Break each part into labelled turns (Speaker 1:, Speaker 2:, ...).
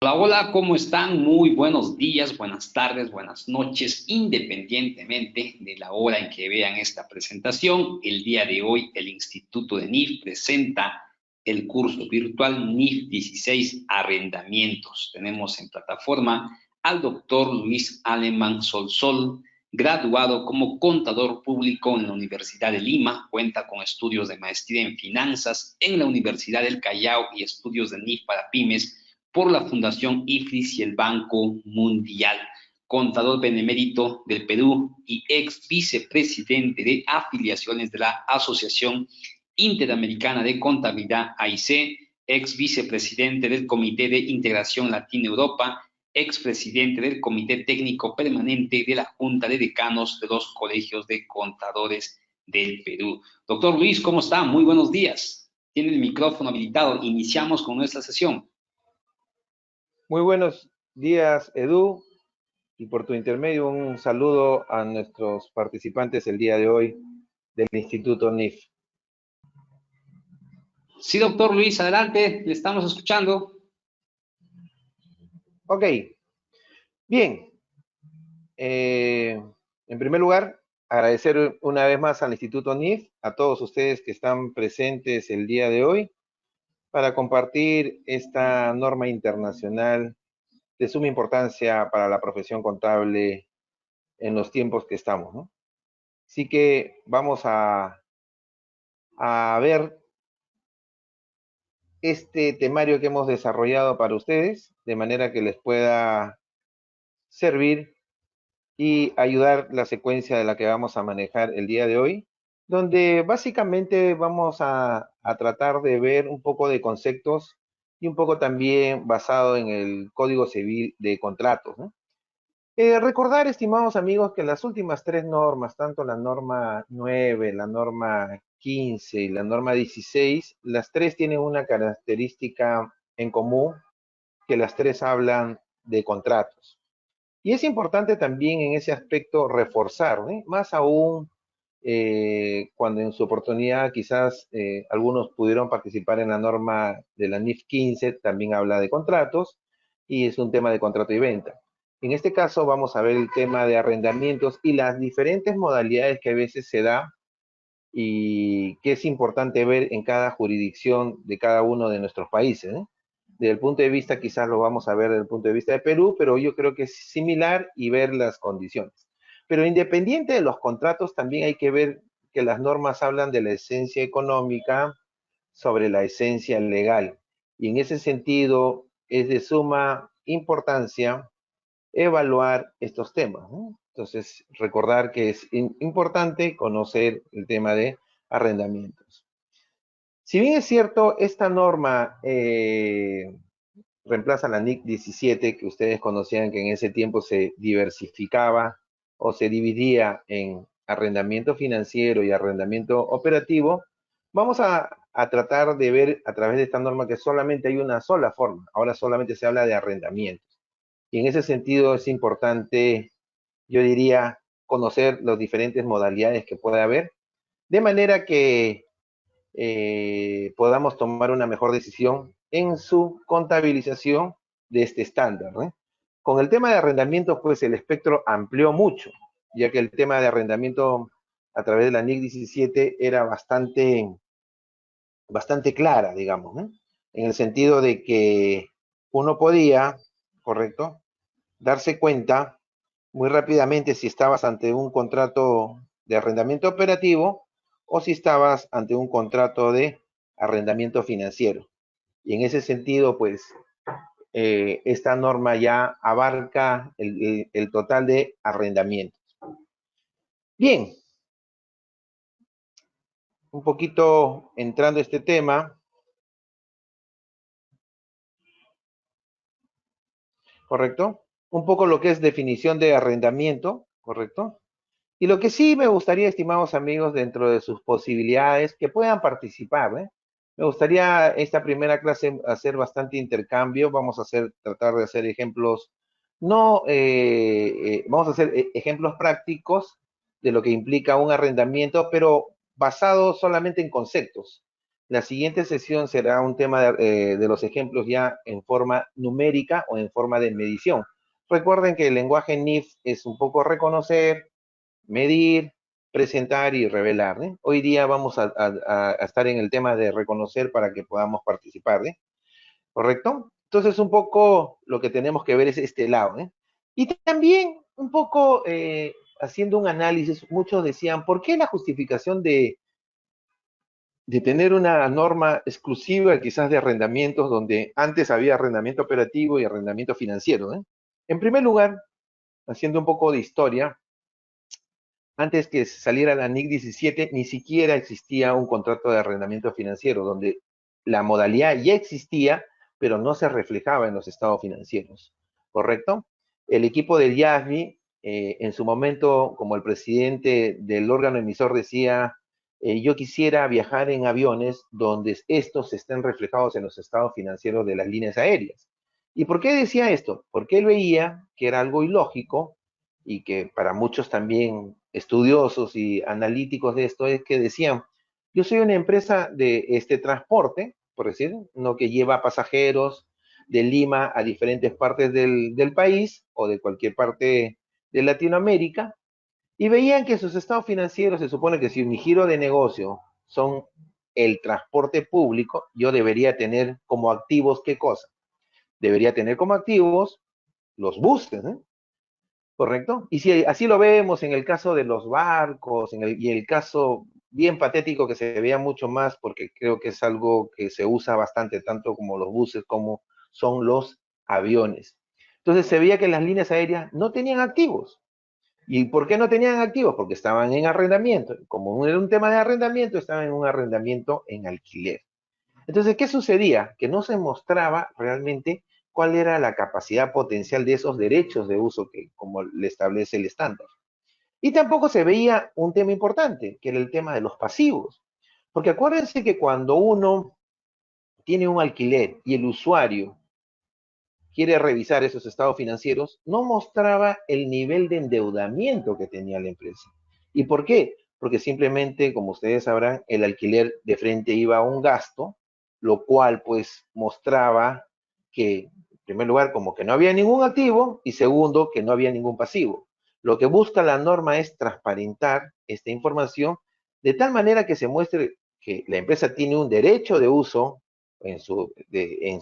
Speaker 1: Hola, hola, ¿cómo están? Muy buenos días, buenas tardes, buenas noches, independientemente de la hora en que vean esta presentación. El día de hoy, el Instituto de NIF presenta el curso virtual NIF 16 Arrendamientos. Tenemos en plataforma al doctor Luis Alemán Solsol, graduado como contador público en la Universidad de Lima, cuenta con estudios de maestría en finanzas en la Universidad del Callao y estudios de NIF para pymes por la Fundación IFRIS y el Banco Mundial, contador benemérito del Perú y ex vicepresidente de afiliaciones de la Asociación Interamericana de Contabilidad AIC, ex vicepresidente del Comité de Integración Latina-Europa, expresidente del Comité Técnico Permanente de la Junta de Decanos de los Colegios de Contadores del Perú. Doctor Luis, ¿cómo está? Muy buenos días. Tiene el micrófono habilitado. Iniciamos con nuestra sesión.
Speaker 2: Muy buenos días, Edu, y por tu intermedio un saludo a nuestros participantes el día de hoy del Instituto NIF.
Speaker 1: Sí, doctor Luis, adelante, le estamos escuchando.
Speaker 2: Ok, bien. En primer lugar, agradecer una vez más al Instituto NIF, a todos ustedes que están presentes el día de hoy para compartir esta norma internacional de suma importancia para la profesión contable en los tiempos que estamos, ¿no? Así que vamos a ver este temario que hemos desarrollado para ustedes, de manera que les pueda servir y ayudar la secuencia de la que vamos a manejar el día de hoy, donde básicamente vamos a tratar de ver un poco de conceptos y un poco también basado en el Código Civil de Contratos, ¿no? Recordar, estimados amigos, que las últimas tres normas, tanto la norma 9, la norma 15 y la norma 16, las tres tienen una característica en común, que las tres hablan de contratos. Y es importante también en ese aspecto reforzar, ¿eh? Más aún cuando en su oportunidad quizás algunos pudieron participar en la norma de la NIF 15, también habla de contratos y es un tema de contrato y venta. En este caso vamos a ver el tema de arrendamientos y las diferentes modalidades que a veces se da y que es importante ver en cada jurisdicción de cada uno de nuestros países, ¿eh? Desde el punto de vista, quizás lo vamos a ver desde el punto de vista de Perú, pero yo creo que es similar y ver las condiciones. Pero independiente de los contratos, también hay que ver que las normas hablan de la esencia económica sobre la esencia legal. Y en ese sentido, es de suma importancia evaluar estos temas, ¿no? Entonces, recordar que es importante conocer el tema de arrendamientos. Si bien es cierto, esta norma reemplaza la NIC 17, que ustedes conocían que en ese tiempo se diversificaba o se dividía en arrendamiento financiero y arrendamiento operativo, vamos a tratar de ver a través de esta norma que solamente hay una sola forma. Ahora solamente se habla de arrendamiento. Y en ese sentido es importante, yo diría, conocer las diferentes modalidades que puede haber, de manera que podamos tomar una mejor decisión en su contabilización de este estándar, ¿eh? Con el tema de arrendamiento, pues el espectro amplió mucho, ya que el tema de arrendamiento a través de la NIC 17 era bastante clara, digamos, ¿eh? En el sentido de que uno podía, correcto, darse cuenta muy rápidamente si estabas ante un contrato de arrendamiento operativo o si estabas ante un contrato de arrendamiento financiero. Y en ese sentido, pues, esta norma ya abarca el total de arrendamientos. Bien, un poquito entrando a este tema, ¿correcto? Un poco lo que es definición de arrendamiento, ¿correcto? Y lo que sí me gustaría, estimados amigos, dentro de sus posibilidades, que puedan participar, ¿eh? Me gustaría esta primera clase hacer bastante intercambio. Vamos a tratar de hacer ejemplos, no, vamos a hacer ejemplos prácticos de lo que implica un arrendamiento, pero basado solamente en conceptos. La siguiente sesión será un tema de los ejemplos ya en forma numérica o en forma de medición. Recuerden que el lenguaje NIF es un poco reconocer, medir, presentar y revelar. Hoy día vamos a estar en el tema de reconocer para que podamos participar, ¿correcto? Entonces, un poco lo que tenemos que ver es este lado. Y también, un poco haciendo un análisis, muchos decían, ¿por qué la justificación de tener una norma exclusiva quizás de arrendamientos donde antes había arrendamiento operativo y arrendamiento financiero? En primer lugar, haciendo un poco de historia, antes que saliera la NIC 17, ni siquiera existía un contrato de arrendamiento financiero, donde la modalidad ya existía, pero no se reflejaba en los estados financieros, ¿correcto? El equipo del IASBI, en su momento, como el presidente del órgano emisor decía, yo quisiera viajar en aviones donde estos estén reflejados en los estados financieros de las líneas aéreas. ¿Y por qué decía esto? Porque él veía que era algo ilógico y que para muchos también estudiosos y analíticos de esto es que decían, yo soy una empresa de este transporte, por decir, no que lleva pasajeros de Lima a diferentes partes del país o de cualquier parte de Latinoamérica, y veían que sus estados financieros se supone que si mi giro de negocio son el transporte público, yo debería tener como activos, ¿qué cosa? Debería tener como activos los buses, ¿eh? ¿Correcto? Y si así lo vemos en el caso de los barcos, y el caso bien patético que se veía mucho más, porque creo que es algo que se usa bastante, tanto como los buses, como son los aviones. Entonces se veía que las líneas aéreas no tenían activos. ¿Y por qué no tenían activos? Porque estaban en arrendamiento. Como era un tema de arrendamiento, estaban en un arrendamiento en alquiler. Entonces, ¿qué sucedía? Que no se mostraba realmente cuál era la capacidad potencial de esos derechos de uso que, como le establece el estándar. Y tampoco se veía un tema importante, que era el tema de los pasivos. Porque acuérdense que cuando uno tiene un alquiler y el usuario quiere revisar esos estados financieros, no mostraba el nivel de endeudamiento que tenía la empresa. ¿Y por qué? Porque simplemente, como ustedes sabrán, el alquiler de frente iba a un gasto, lo cual pues mostraba que, en primer lugar, como que no había ningún activo y segundo, que no había ningún pasivo. Lo que busca la norma es transparentar esta información de tal manera que se muestre que la empresa tiene un derecho de uso en su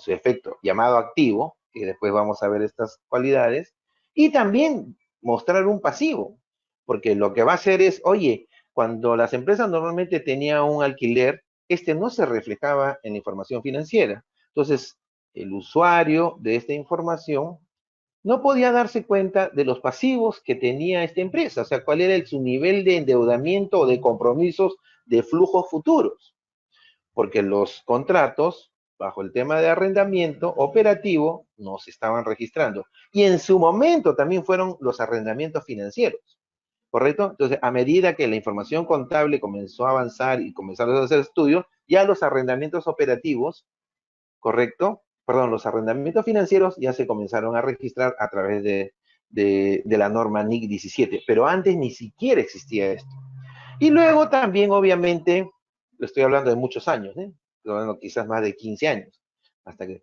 Speaker 2: efecto llamado activo, que después vamos a ver estas cualidades, y también mostrar un pasivo, porque lo que va a hacer es, oye, cuando las empresas normalmente tenían un alquiler, este no se reflejaba en la información financiera. Entonces, el usuario de esta información no podía darse cuenta de los pasivos que tenía esta empresa, o sea, cuál era su nivel de endeudamiento o de compromisos de flujos futuros, porque los contratos bajo el tema de arrendamiento operativo no se estaban registrando. Y en su momento también fueron los arrendamientos financieros, ¿correcto? Entonces, a medida que la información contable comenzó a avanzar y comenzaron a hacer estudios, ya los arrendamientos operativos, ¿correcto? Perdón, los arrendamientos financieros ya se comenzaron a registrar a través de la norma NIC 17, pero antes ni siquiera existía esto. Y luego también, obviamente, lo estoy hablando de muchos años, ¿eh? Estoy hablando quizás más de 15 años, hasta que...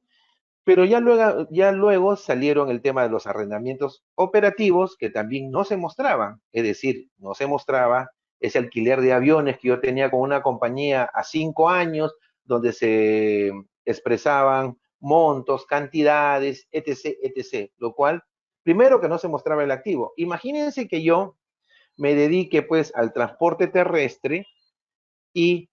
Speaker 2: Pero ya luego salieron el tema de los arrendamientos operativos que también no se mostraban, es decir, no se mostraba ese alquiler de aviones que yo tenía con una compañía a 5 años, donde se expresaban montos, cantidades, etc., etc., lo cual, primero que no se mostraba el activo. Imagínense que yo me dedique pues al transporte terrestre y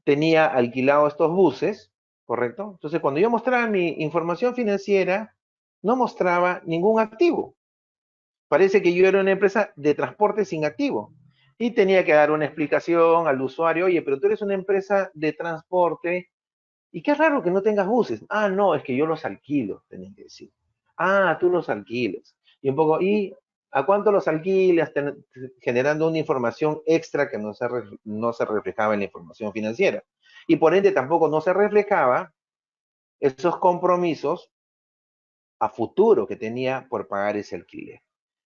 Speaker 2: tenía alquilado estos buses, ¿correcto? Entonces, cuando yo mostraba mi información financiera, no mostraba ningún activo. Parece que yo era una empresa de transporte sin activo. Y tenía que dar una explicación al usuario, oye, pero tú eres una empresa de transporte y qué raro que no tengas buses. Ah, no, es que yo los alquilo, tenés que decir. Ah, tú los alquilas. Y un poco, ¿y a cuánto los alquilas? Generando una información extra que no se reflejaba en la información financiera. Y por ende tampoco no se reflejaba esos compromisos a futuro que tenía por pagar ese alquiler.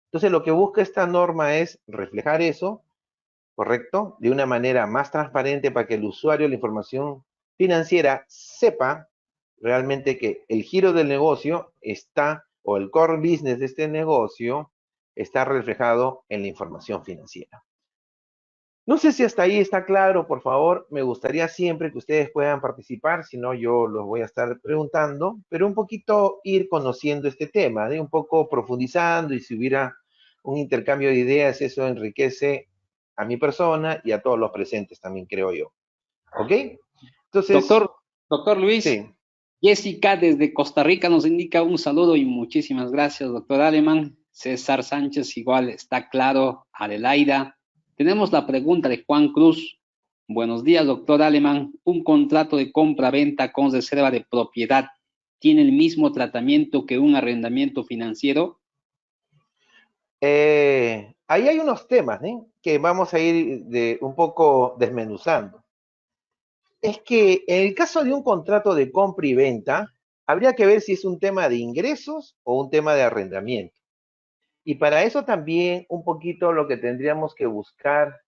Speaker 2: Entonces lo que busca esta norma es reflejar eso ¿correcto? De una manera más transparente para que el usuario de la información financiera sepa realmente que el giro del negocio está, o el core business de este negocio, está reflejado en la información financiera. No sé si hasta ahí está claro, por favor, me gustaría siempre que ustedes puedan participar, si no yo los voy a estar preguntando, pero un poquito ir conociendo este tema, un poco profundizando y si hubiera un intercambio de ideas, eso enriquece a mi persona y a todos los presentes también, creo yo. ¿Ok? Entonces,
Speaker 1: Doctor Luis,
Speaker 2: sí.
Speaker 1: Jessica desde Costa Rica nos indica un saludo y muchísimas gracias, doctor Alemán. César Sánchez igual está claro. Adelaida. Tenemos la pregunta de Juan Cruz. Buenos días, doctor Alemán. ¿Un contrato de compra-venta con reserva de propiedad tiene el mismo tratamiento que un arrendamiento financiero?
Speaker 2: Ahí hay unos temas que vamos a ir un poco desmenuzando. Es que en el caso de un contrato de compra y venta, habría que ver si es un tema de ingresos o un tema de arrendamiento. Y para eso también un poquito lo que tendríamos que buscar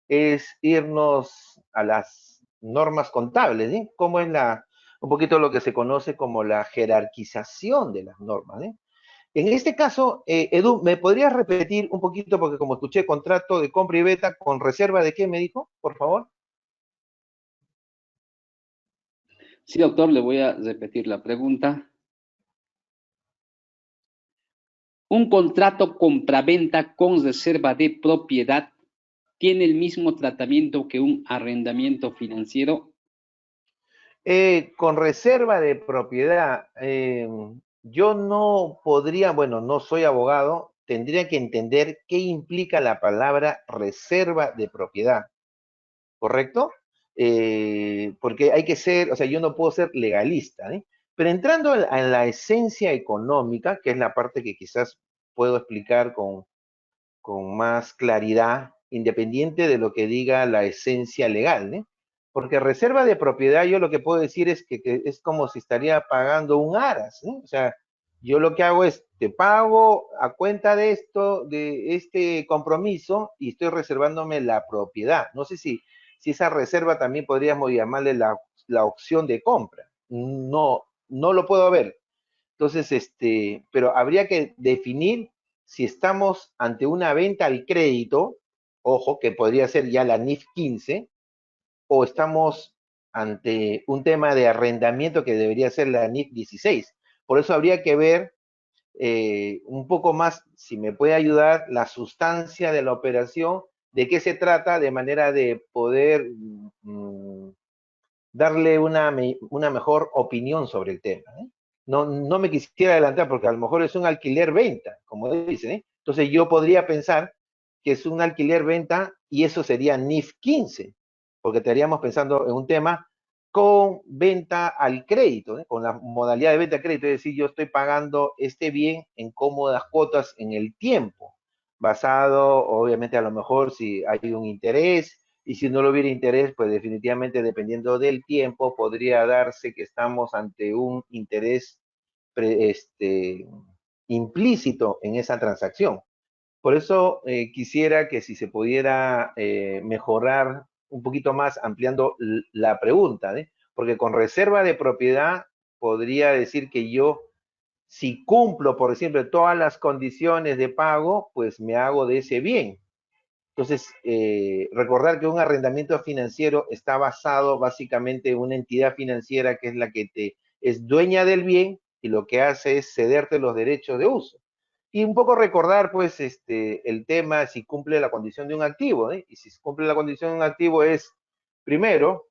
Speaker 2: es irnos a las normas contables, ¿sí? Cómo es un poquito lo que se conoce como la jerarquización de las normas, ¿sí? En este caso, Edu, ¿me podrías repetir un poquito? Porque como escuché contrato de compra y venta con reserva de qué me dijo, por favor.
Speaker 1: Sí, doctor, le voy a repetir la pregunta. ¿Un contrato compraventa con reserva de propiedad tiene el mismo tratamiento que un arrendamiento financiero?
Speaker 2: Con reserva de propiedad, yo no podría, bueno, no soy abogado, tendría que entender qué implica la palabra reserva de propiedad, ¿correcto? Porque hay que ser, o sea, yo no puedo ser legalista, ¿eh? Pero entrando en la esencia económica, que es la parte que quizás puedo explicar con más claridad, independiente de lo que diga la esencia legal, ¿eh? Porque reserva de propiedad, yo lo que puedo decir es que es como si estaría pagando un aras, ¿eh? O sea, yo lo que hago es, te pago a cuenta de esto, de este compromiso, y estoy reservándome la propiedad. No sé si esa reserva también podríamos llamarle la opción de compra. No, no lo puedo ver. Entonces, pero habría que definir si estamos ante una venta al crédito, ojo, que podría ser ya la NIF 15, o estamos ante un tema de arrendamiento que debería ser la NIF 16. Por eso habría que ver un poco más, si me puede ayudar, la sustancia de la operación, de qué se trata, de manera de poder darle una mejor opinión sobre el tema. ¿Eh? No me quisiera adelantar porque a lo mejor es un alquiler-venta, como dicen. ¿Eh? Entonces yo podría pensar que es un alquiler-venta y eso sería NIF 15, porque estaríamos pensando en un tema con venta al crédito, ¿eh? Con la modalidad de venta al crédito, es decir, yo estoy pagando este bien en cómodas cuotas en el tiempo, basado obviamente a lo mejor si hay un interés, y si no lo hubiera interés, pues definitivamente dependiendo del tiempo, podría darse que estamos ante un interés implícito en esa transacción. Por eso quisiera que si se pudiera mejorar un poquito más ampliando la pregunta, ¿eh? Porque con reserva de propiedad podría decir que yo, si cumplo, por ejemplo, todas las condiciones de pago, pues me hago de ese bien. Entonces, recordar que un arrendamiento financiero está basado básicamente en una entidad financiera que es la que es dueña del bien y lo que hace es cederte los derechos de uso. Y un poco recordar, pues, el tema si cumple la condición de un activo, ¿eh? Y si cumple la condición de un activo es, primero,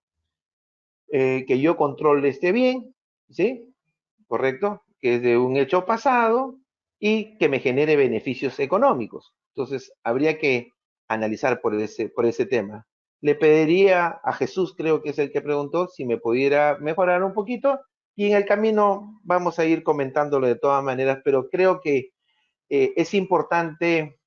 Speaker 2: que yo controle este bien, ¿sí? ¿Correcto? Que es de un hecho pasado y que me genere beneficios económicos. Entonces, habría que analizar por ese tema. Le pediría a Jesús, creo que es el que preguntó, si me pudiera mejorar un poquito y en el camino vamos a ir comentándolo de todas maneras, pero creo que es importante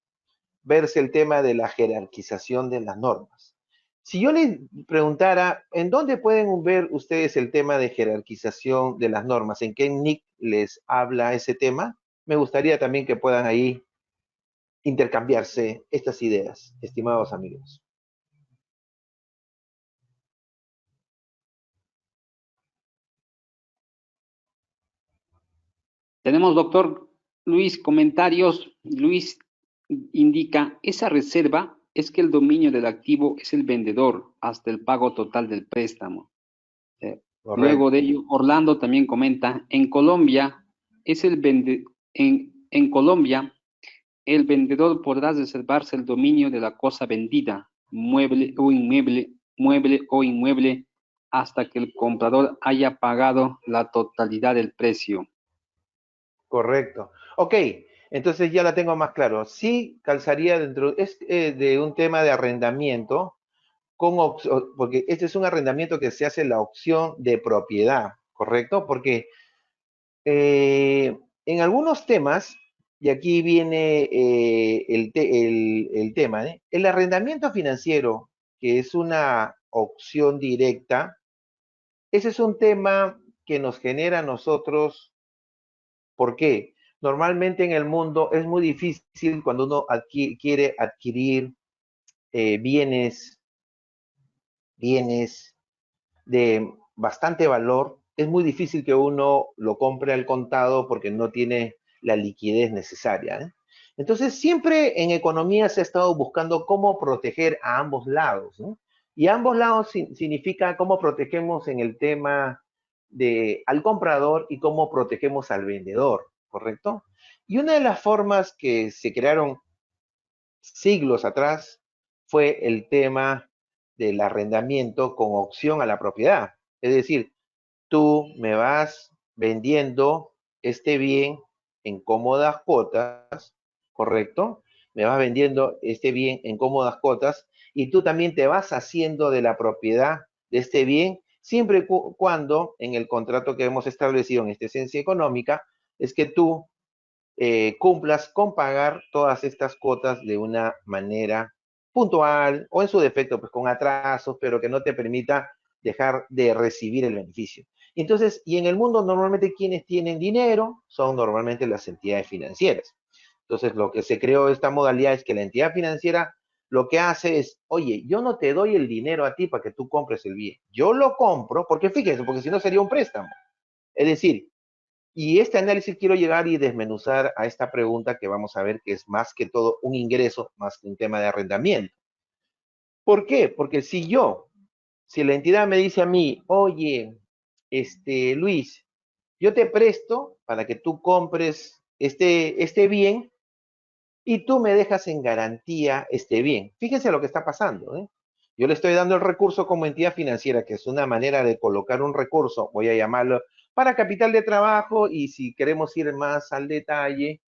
Speaker 2: verse el tema de la jerarquización de las normas. Si yo les preguntara, ¿en dónde pueden ver ustedes el tema de jerarquización de las normas? ¿En qué NIC les habla ese tema? Me gustaría también que puedan ahí intercambiarse estas ideas, estimados amigos.
Speaker 1: Tenemos, doctor Luis, comentarios. Luis indica, esa reserva es que el dominio del activo es el vendedor hasta el pago total del préstamo. Luego
Speaker 2: Correcto.
Speaker 1: de ello, Orlando también comenta, en Colombia, en Colombia, el vendedor podrá reservarse el dominio de la cosa vendida, mueble o inmueble, hasta que el comprador haya pagado la totalidad del precio.
Speaker 2: Correcto. Ok, entonces ya la tengo más claro. Sí calzaría dentro, de un tema de arrendamiento, porque este es un arrendamiento que se hace la opción de propiedad, ¿correcto? Porque en algunos temas, y aquí viene el tema, ¿eh? El arrendamiento financiero, que es una opción directa, ese es un tema que nos genera a nosotros. ¿Por qué? Normalmente en el mundo es muy difícil cuando uno quiere adquirir bienes, bienes de bastante valor, es muy difícil que uno lo compre al contado porque no tiene la liquidez necesaria, ¿eh? Entonces, siempre en economía se ha estado buscando cómo proteger a ambos lados, ¿no? Y a ambos lados significa cómo protegemos en el tema de al comprador y cómo protegemos al vendedor, ¿correcto? Y una de las formas que se crearon siglos atrás fue el tema del arrendamiento con opción a la propiedad. Es decir, tú me vas vendiendo este bien en cómodas cuotas, ¿correcto? Me vas vendiendo este bien en cómodas cuotas y tú también te vas haciendo de la propiedad de este bien, siempre y cuando en el contrato que hemos establecido en esta esencia económica es que tú cumplas con pagar todas estas cuotas de una manera puntual o en su defecto, pues con atrasos, pero que no te permita dejar de recibir el beneficio. Entonces, y en el mundo normalmente quienes tienen dinero son normalmente las entidades financieras. Entonces, lo que se creó esta modalidad es que la entidad financiera lo que hace es, oye, yo no te doy el dinero a ti para que tú compres el bien. Yo lo compro, porque fíjense, porque si no sería un préstamo. Es decir, y este análisis quiero llegar y desmenuzar a esta pregunta que vamos a ver que es más que todo un ingreso, más que un tema de arrendamiento. ¿Por qué? Porque si la entidad me dice a mí, oye, Luis, yo te presto para que tú compres este bien y tú me dejas en garantía este bien. Fíjense lo que está pasando, ¿eh? Yo le estoy dando el recurso como entidad financiera, que es una manera de colocar un recurso, voy a llamarlo para capital de trabajo, y si queremos ir más al detalle,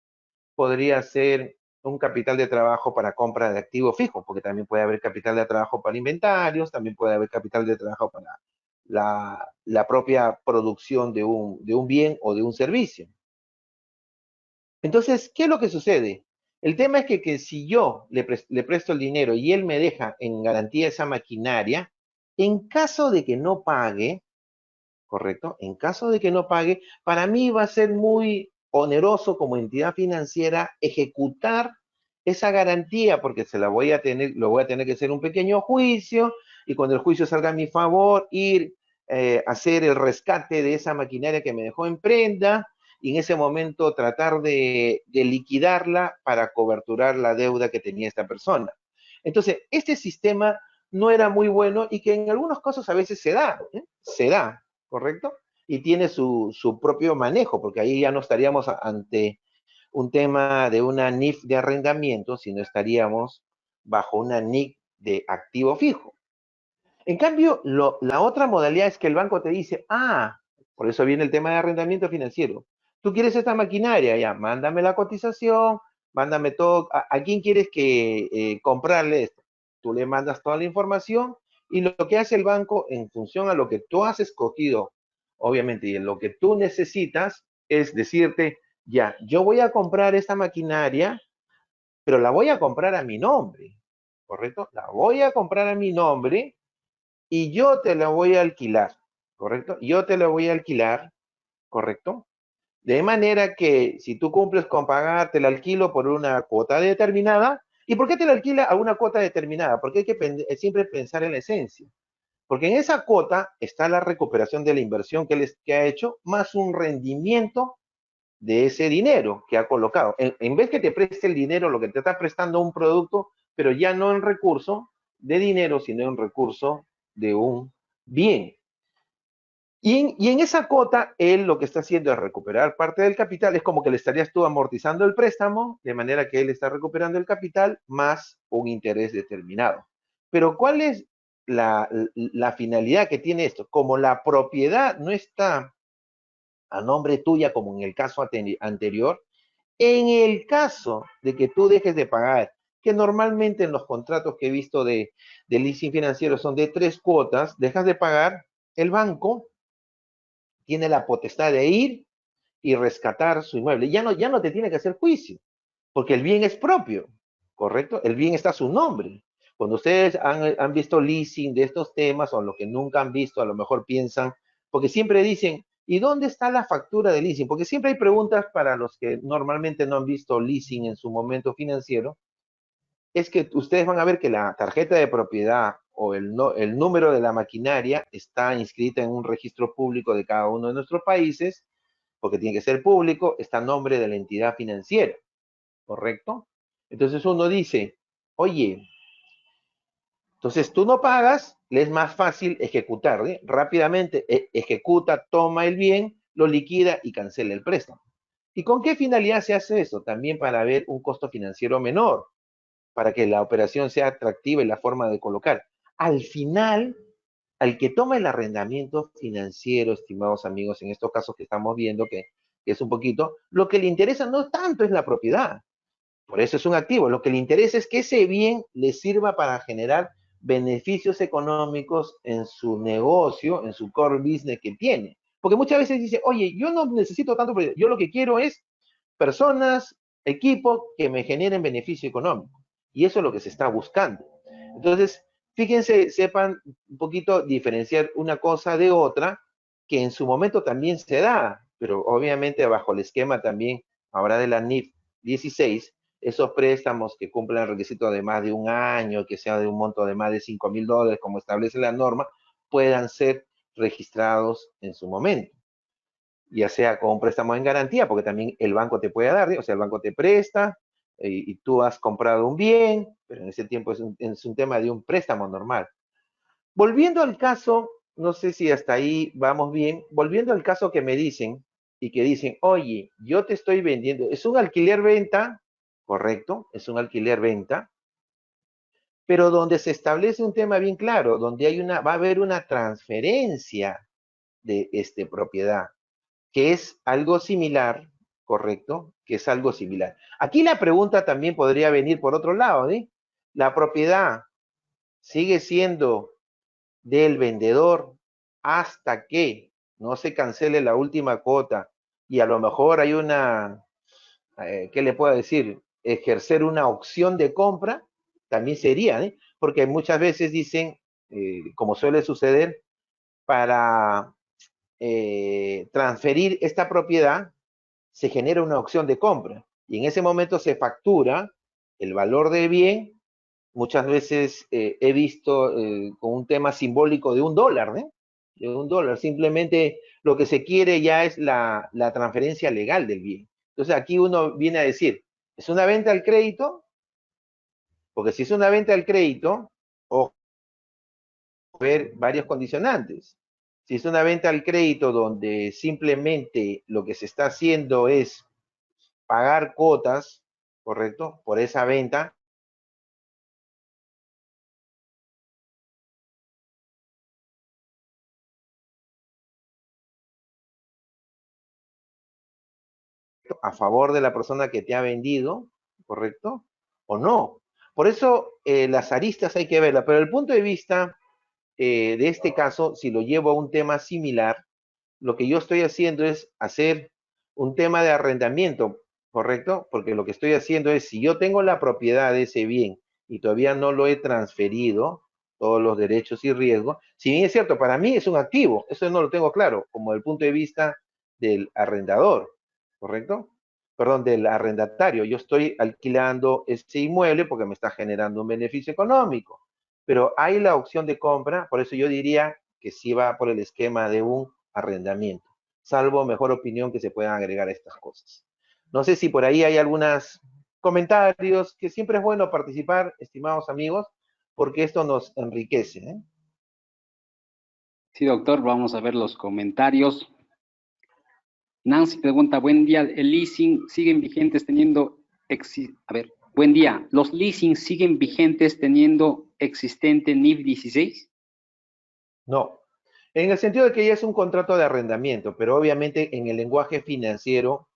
Speaker 2: podría ser un capital de trabajo para compra de activo fijo, porque también puede haber capital de trabajo para inventarios, también puede haber capital de trabajo para la propia producción de un bien o de un servicio. Entonces, ¿qué es lo que sucede? El tema es que si yo le presto el dinero y él me deja en garantía esa maquinaria, en caso de que no pague, ¿correcto? En caso de que no pague, para mí va a ser muy oneroso como entidad financiera ejecutar esa garantía porque lo voy a tener que hacer un pequeño juicio y cuando el juicio salga a mi favor, ir a hacer el rescate de esa maquinaria que me dejó en prenda y en ese momento tratar de liquidarla para coberturar la deuda que tenía esta persona. Entonces, este sistema no era muy bueno y que en algunos casos a veces se da, ¿eh? Se da, ¿correcto? Y tiene su propio manejo, porque ahí ya no estaríamos ante un tema de una NIF de arrendamiento, sino estaríamos bajo una NIF de activo fijo. En cambio, la otra modalidad es que el banco te dice, por eso viene el tema de arrendamiento financiero. Tú quieres esta maquinaria, ya, mándame la cotización, mándame todo. ¿A quién quieres que comprarle esto? Tú le mandas toda la información y lo que hace el banco en función a lo que tú has escogido, obviamente, y en lo que tú necesitas, es decirte, ya, yo voy a comprar esta maquinaria, pero la voy a comprar a mi nombre, ¿correcto? La voy a comprar a mi nombre y yo te la voy a alquilar, ¿correcto? Yo te la voy a alquilar, ¿correcto? De manera que si tú cumples con pagar, te la alquilo por una cuota determinada. ¿Y por qué te la alquila a una cuota determinada? Porque hay que siempre pensar en la esencia. Porque en esa cuota está la recuperación de la inversión que ha hecho, más un rendimiento de ese dinero que ha colocado. En vez que te preste el dinero, lo que te está prestando un producto, pero ya no en recurso de dinero, sino en recurso de un bien. Y en esa cuota, él lo que está haciendo es recuperar parte del capital, es como que le estarías tú amortizando el préstamo, de manera que él está recuperando el capital más un interés determinado. Pero ¿cuál es la finalidad que tiene esto? Como la propiedad no está a nombre tuya, como en el caso anterior, en el caso de que tú dejes de pagar, que normalmente en los contratos que he visto de leasing financiero son de 3 cuotas, dejas de pagar, el banco tiene la potestad de ir y rescatar su inmueble. Ya no te tiene que hacer juicio, porque el bien es propio, ¿correcto? El bien está a su nombre. Cuando ustedes han visto leasing de estos temas o lo que nunca han visto, a lo mejor piensan, porque siempre dicen, ¿y dónde está la factura de leasing? Porque siempre hay preguntas para los que normalmente no han visto leasing en su momento financiero, es que ustedes van a ver que la tarjeta de propiedad o el número de la maquinaria está inscrita en un registro público de cada uno de nuestros países, porque tiene que ser público, está a nombre de la entidad financiera, ¿correcto? Entonces uno dice, oye, entonces tú no pagas, le es más fácil ejecutar, ¿eh? Rápidamente ejecuta, toma el bien, lo liquida y cancela el préstamo. ¿Y con qué finalidad se hace eso? También para ver un costo financiero menor, para que la operación sea atractiva y la forma de colocar. Al final, al que toma el arrendamiento financiero, estimados amigos, en estos casos que estamos viendo, que es un poquito, lo que le interesa no tanto es la propiedad, por eso es un activo, lo que le interesa es que ese bien le sirva para generar beneficios económicos en su negocio, en su core business que tiene. Porque muchas veces dice, oye, yo no necesito tanto, yo lo que quiero es personas, equipos que me generen beneficio económico. Y eso es lo que se está buscando. Entonces, fíjense, sepan un poquito diferenciar una cosa de otra, que en su momento también se da, pero obviamente bajo el esquema también, ahora de la NIF 16, esos préstamos que cumplan el requisito de más de un año, que sea de un monto de más de $5,000, como establece la norma, puedan ser registrados en su momento, ya sea con un préstamo en garantía, porque también el banco te puede dar, o sea, el banco te presta y tú has comprado un bien, pero en ese tiempo es un tema de un préstamo normal. Volviendo al caso, no sé si hasta ahí vamos bien, volviendo al caso que me dicen y que dicen, oye, yo te estoy vendiendo, es un alquiler-venta, correcto, es un alquiler-venta, pero donde se establece un tema bien claro, donde va a haber una transferencia de propiedad, que es algo similar, ¿correcto? Que es algo similar. Aquí la pregunta también podría venir por otro lado, ¿eh? ¿La propiedad sigue siendo del vendedor hasta que no se cancele la última cuota y a lo mejor hay ¿qué le puedo decir? Ejercer una opción de compra? También sería, ¿eh? Porque muchas veces dicen, como suele suceder, para transferir esta propiedad, se genera una opción de compra y en ese momento se factura el valor del bien. Muchas veces he visto con un tema simbólico de $1, ¿eh? De $1. Simplemente lo que se quiere ya es la transferencia legal del bien. Entonces aquí uno viene a decir, ¿es una venta al crédito? Porque si es una venta al crédito, o ver varios condicionantes. Si es una venta al crédito donde simplemente lo que se está haciendo es pagar cuotas, ¿correcto? Por esa venta, a favor de la persona que te ha vendido, ¿correcto? O no. Por eso las aristas hay que verlas, pero el punto de vista de este caso, si lo llevo a un tema similar, lo que yo estoy haciendo es hacer un tema de arrendamiento, ¿correcto? Porque lo que estoy haciendo es, si yo tengo la propiedad de ese bien y todavía no lo he transferido, todos los derechos y riesgos, si bien es cierto, para mí es un activo, eso no lo tengo claro, como el punto de vista del arrendador, ¿correcto? Perdón, del arrendatario. Yo estoy alquilando ese inmueble porque me está generando un beneficio económico, pero hay la opción de compra, por eso yo diría que sí va por el esquema de un arrendamiento. salvo mejor opinión que se puedan agregar a estas cosas. No sé si por ahí hay algunos comentarios, que siempre es bueno participar, estimados amigos, porque esto nos enriquece, ¿eh?
Speaker 1: Sí, doctor, vamos a ver los comentarios. Nancy pregunta, buen día, ¿el leasing siguen vigentes teniendo, buen día, ¿los leasing siguen vigentes teniendo existente NIF 16?
Speaker 2: No, en el sentido de que ya es un contrato de arrendamiento, pero obviamente en el lenguaje financiero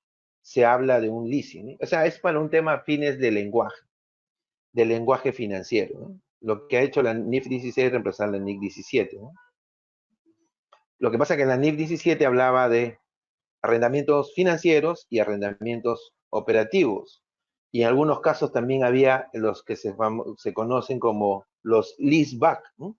Speaker 2: se habla de un leasing, ¿eh? O sea, es para un tema fines de lenguaje financiero, ¿no? Lo que ha hecho la NIF 16 es reemplazar la NIF 17, ¿no? Lo que pasa es que la NIF 17 hablaba de arrendamientos financieros y arrendamientos operativos. Y en algunos casos también había los que se conocen como los leaseback, ¿no?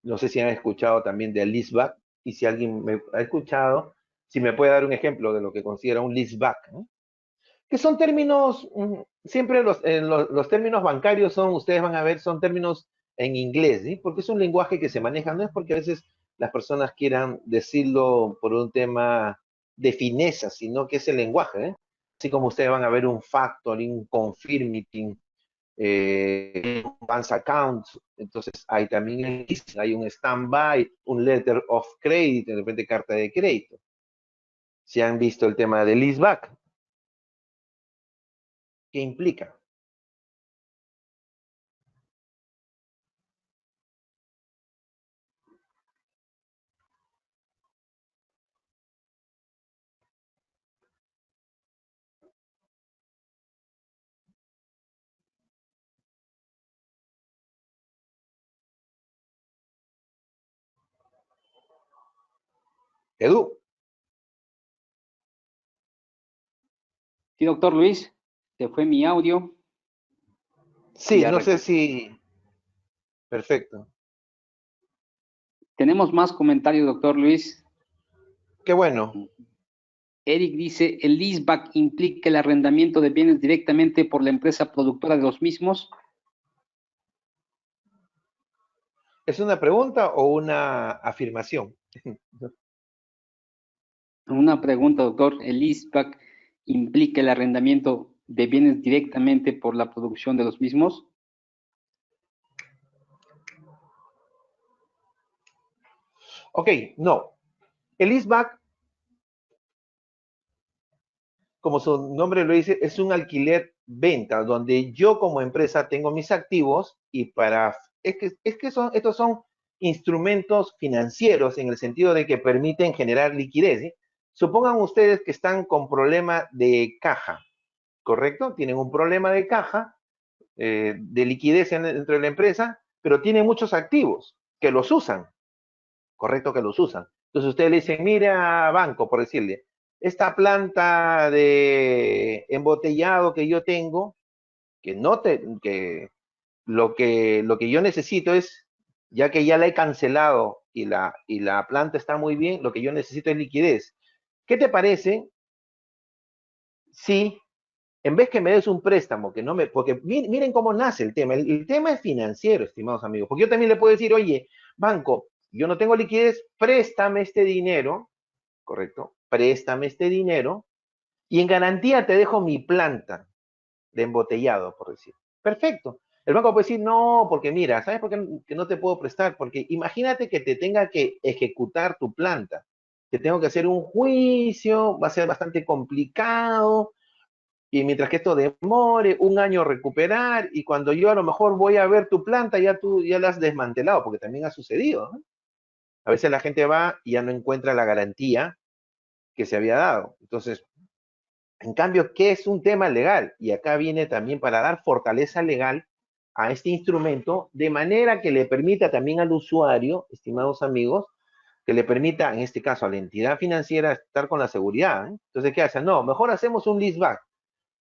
Speaker 2: No sé si han escuchado también del leaseback, y si alguien me ha escuchado, si me puede dar un ejemplo de lo que considera un leaseback, ¿no? Que son términos, siempre los términos bancarios son, ustedes van a ver, son términos en inglés, ¿sí? Porque es un lenguaje que se maneja, no es porque a veces las personas quieran decirlo por un tema de fineza, sino que es el lenguaje, ¿eh? Así como ustedes van a ver un factoring, un confirming, un bank account, entonces hay también hay un standby, un letter of credit, de repente carta de crédito. Si han visto el tema de leaseback, ¿qué implica? Edu.
Speaker 1: Sí, doctor Luis, se fue mi audio.
Speaker 2: Sí,
Speaker 1: Ya
Speaker 2: no sé si... Perfecto.
Speaker 1: tenemos más comentarios, doctor Luis.
Speaker 2: Qué bueno.
Speaker 1: Eric dice, ¿el leaseback implica el arrendamiento de bienes directamente por la empresa productora de los mismos?
Speaker 2: ¿Es una pregunta o una afirmación?
Speaker 1: Una pregunta, doctor. ¿El leaseback implica el arrendamiento de bienes directamente por la producción de los mismos?
Speaker 2: Ok, no. El leaseback, como su nombre lo dice, es un alquiler-venta, donde yo como empresa tengo mis activos y estos son instrumentos financieros en el sentido de que permiten generar liquidez, ¿sí? Supongan ustedes que están con problema de caja, ¿correcto? Tienen un problema de caja, de liquidez dentro de la empresa, pero tienen muchos activos que los usan, correcto que los usan. Entonces ustedes le dicen, mira, banco, por decirle, esta planta de embotellado que yo tengo, que yo necesito es, ya que ya la he cancelado y la planta está muy bien, lo que yo necesito es liquidez. ¿Qué te parece si en vez que me des un préstamo, que no me, porque miren cómo nace el tema. El tema es financiero, estimados amigos, porque yo también le puedo decir, oye, banco, yo no tengo liquidez, préstame este dinero, ¿correcto? Préstame este dinero y en garantía te dejo mi planta de embotellado, por decir. Perfecto. El banco puede decir, no, porque mira, ¿sabes por qué que no te puedo prestar? Porque imagínate que te tenga que ejecutar tu planta, que tengo que hacer un juicio, va a ser bastante complicado, y mientras que esto demore un año recuperar, y cuando yo a lo mejor voy a ver tu planta, ya tú ya la has desmantelado, porque también ha sucedido, ¿no? A veces la gente va y ya no encuentra la garantía que se había dado. Entonces, en cambio, ¿qué es un tema legal? Y acá viene también para dar fortaleza legal a este instrumento, de manera que le permita también al usuario, estimados amigos, que le permita, en este caso, a la entidad financiera estar con la seguridad, ¿eh? Entonces, ¿qué hacen? No, mejor hacemos un leaseback.